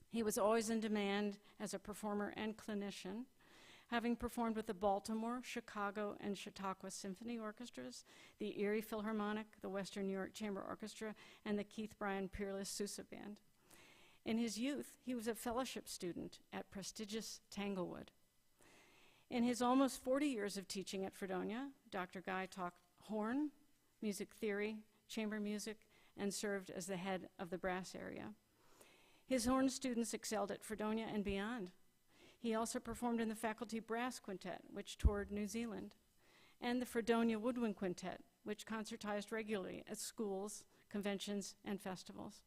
He was always in demand as a performer and clinician, having performed with the Baltimore, Chicago, and Chautauqua Symphony Orchestras, the Erie Philharmonic, the Western New York Chamber Orchestra, and the Keith Bryan Peerless Sousa Band. In his youth, he was a fellowship student at prestigious Tanglewood. In his almost 40 years of teaching at Fredonia, Dr. Guy taught horn, music theory, chamber music, and served as the head of the brass area. His horn students excelled at Fredonia and beyond. He also performed in the faculty brass quintet, which toured New Zealand, and the Fredonia Woodwind Quintet, which concertized regularly at schools, conventions, and festivals.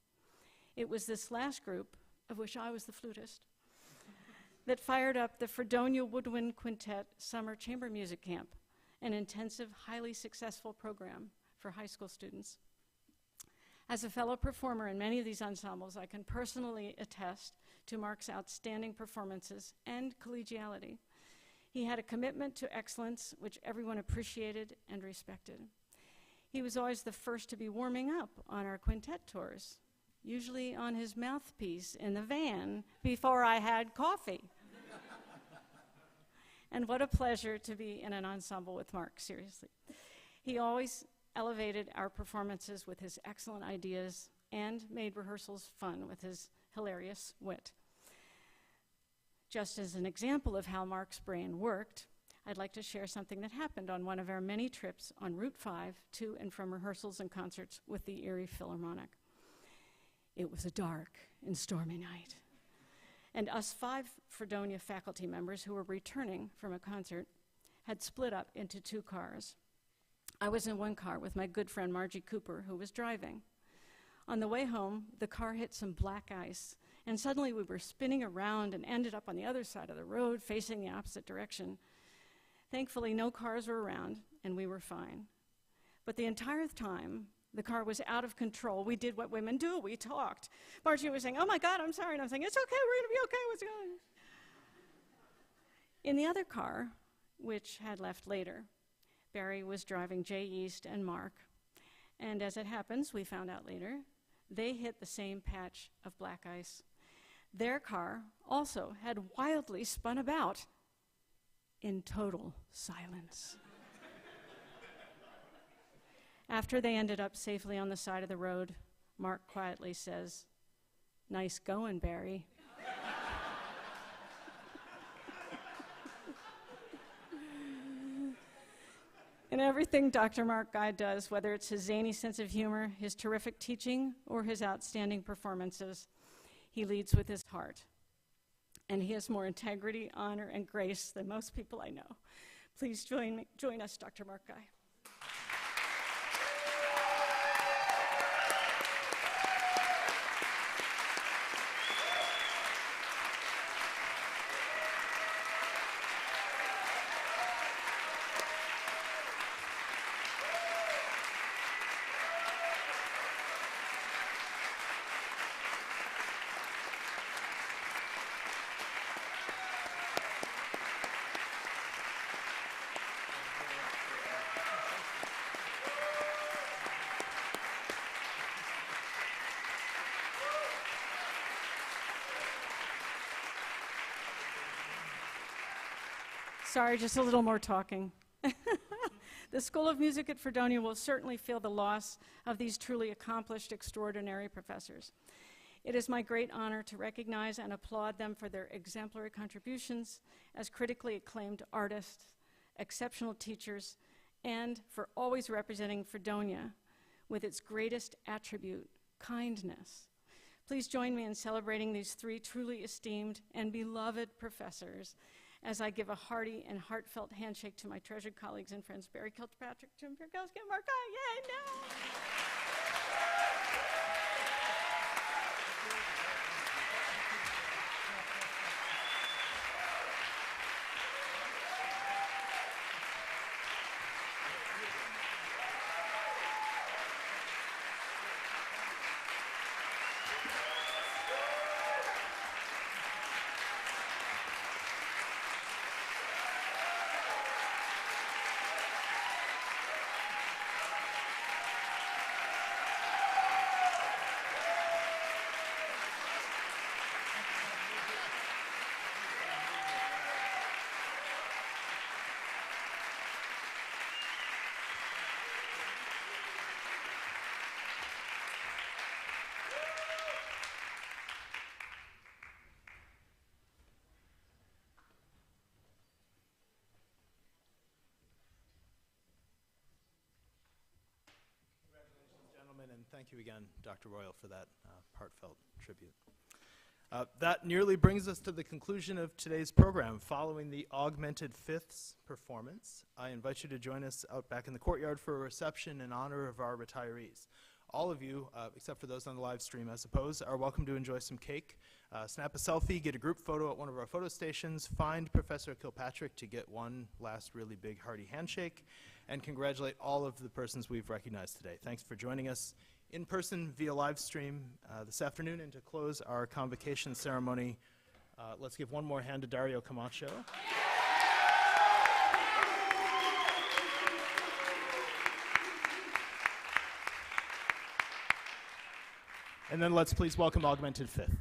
It was this last group, of which I was the flutist, that fired up the Fredonia Woodwind Quintet Summer Chamber Music Camp, an intensive, highly successful program for high school students. As a fellow performer in many of these ensembles, I can personally attest to Mark's outstanding performances and collegiality. He had a commitment to excellence, which everyone appreciated and respected. He was always the first to be warming up on our quintet tours, usually on his mouthpiece in the van before I had coffee. And what a pleasure to be in an ensemble with Mark, seriously. He always elevated our performances with his excellent ideas and made rehearsals fun with his hilarious wit. Just as an example of how Mark's brain worked, I'd like to share something that happened on one of our many trips on Route 5 to and from rehearsals and concerts with the Erie Philharmonic. It was a dark and stormy night, and us 5 Fredonia faculty members who were returning from a concert had split up into 2 cars. I was in one car with my good friend Margie Cooper, who was driving. On the way home, the car hit some black ice, and suddenly we were spinning around and ended up on the other side of the road, facing the opposite direction. Thankfully, no cars were around, and we were fine. But the entire time, the car was out of control. We did what women do. We talked. Margie was saying, "Oh my God, I'm sorry." And I'm saying, "It's okay, we're gonna be okay, what's going on?" In the other car, which had left later, Barry was driving Jay East and Mark. And as it happens, we found out later, they hit the same patch of black ice. Their car also had wildly spun about in total silence. After they ended up safely on the side of the road, Mark quietly says, "Nice going, Barry." In everything Dr. Mark Guy does, whether it's his zany sense of humor, his terrific teaching, or his outstanding performances, he leads with his heart. And he has more integrity, honor, and grace than most people I know. Please join us, Dr. Mark Guy. Sorry, just a little more talking. The School of Music at Fredonia will certainly feel the loss of these truly accomplished, extraordinary professors. It is my great honor to recognize and applaud them for their exemplary contributions as critically acclaimed artists, exceptional teachers, and for always representing Fredonia with its greatest attribute, kindness. Please join me in celebrating these 3 truly esteemed and beloved professors as I give a hearty and heartfelt handshake to my treasured colleagues and friends, Barry Kilpatrick, Jim Pierkowski, and Mark Guy. Yay, no! thank you again, Dr. Royal, for that heartfelt tribute. That nearly brings us to the conclusion of today's program. Following the Augmented Fifths performance, I invite you to join us out back in the courtyard for a reception in honor of our retirees. All of you, except for those on the live stream, I suppose, are welcome to enjoy some cake, snap a selfie, get a group photo at one of our photo stations, find Professor Kilpatrick to get one last really big hearty handshake, and congratulate all of the persons we've recognized today. Thanks for joining us in person via live stream this afternoon. And to close our convocation ceremony, let's give one more hand to Dario Camacho. And then let's please welcome Augmented Fifth.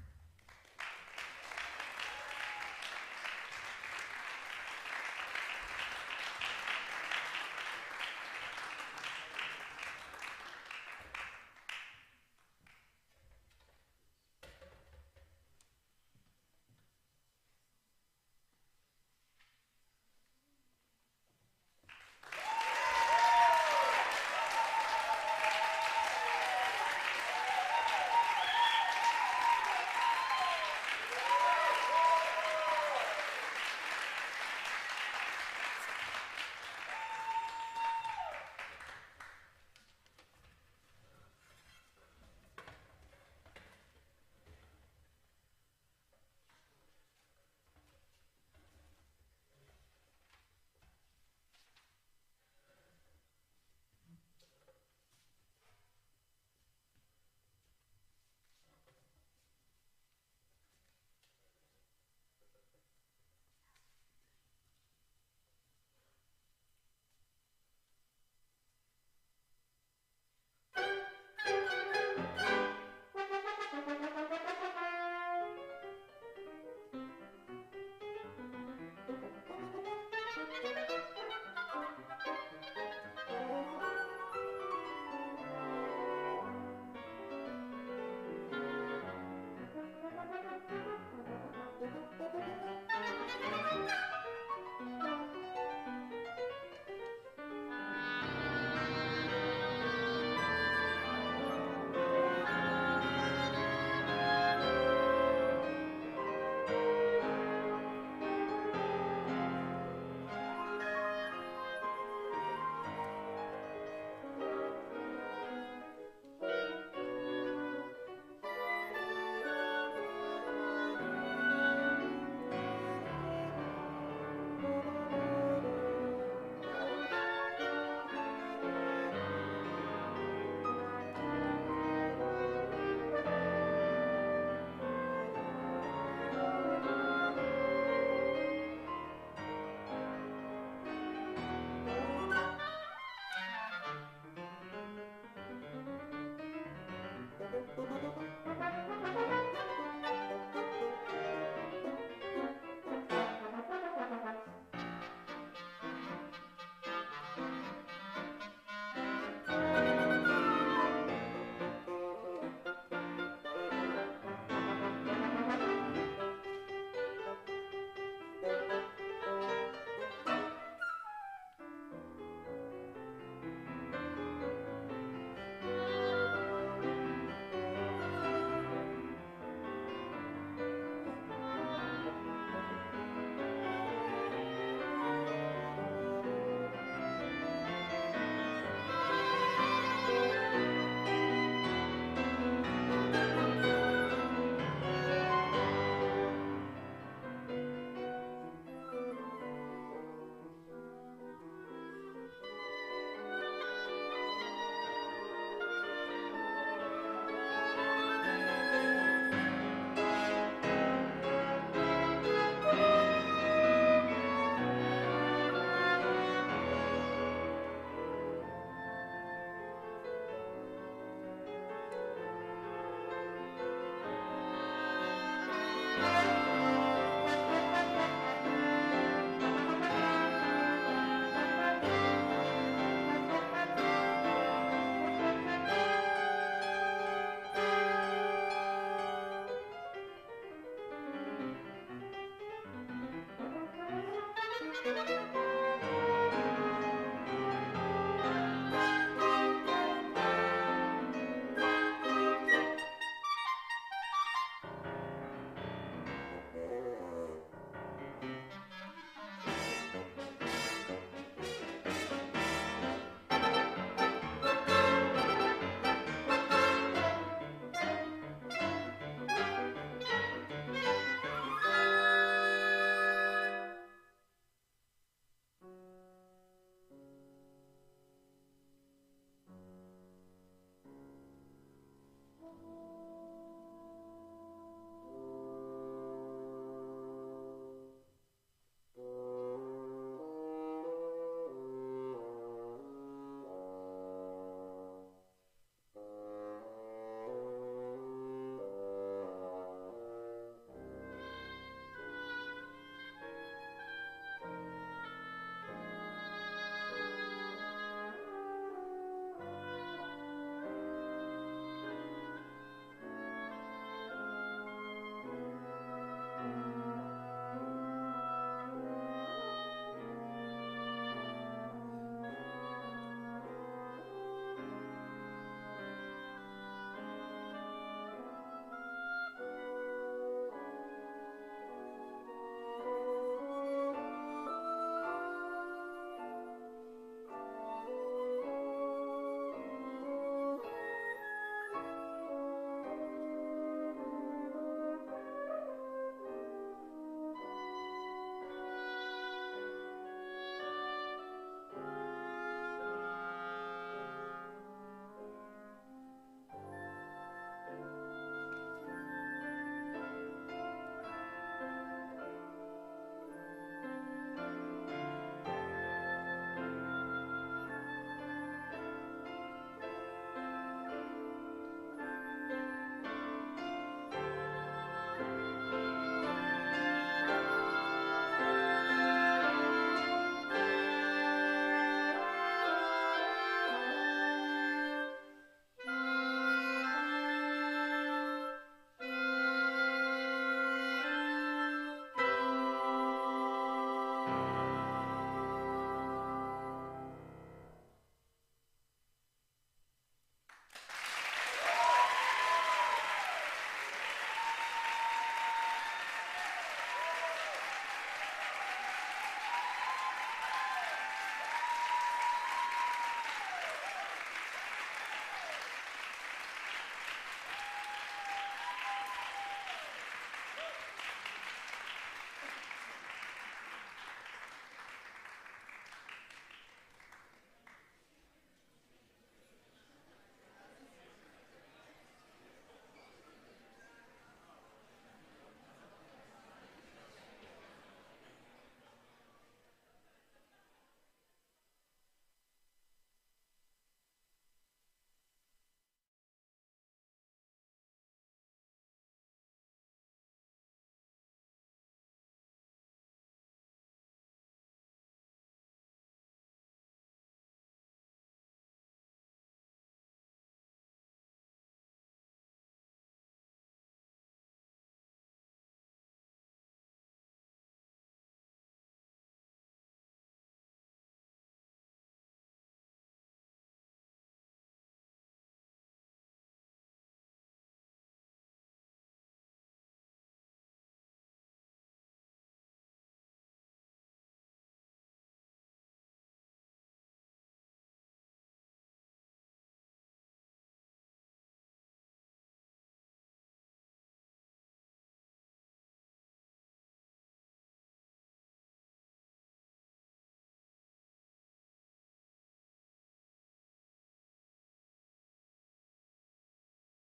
Thank you.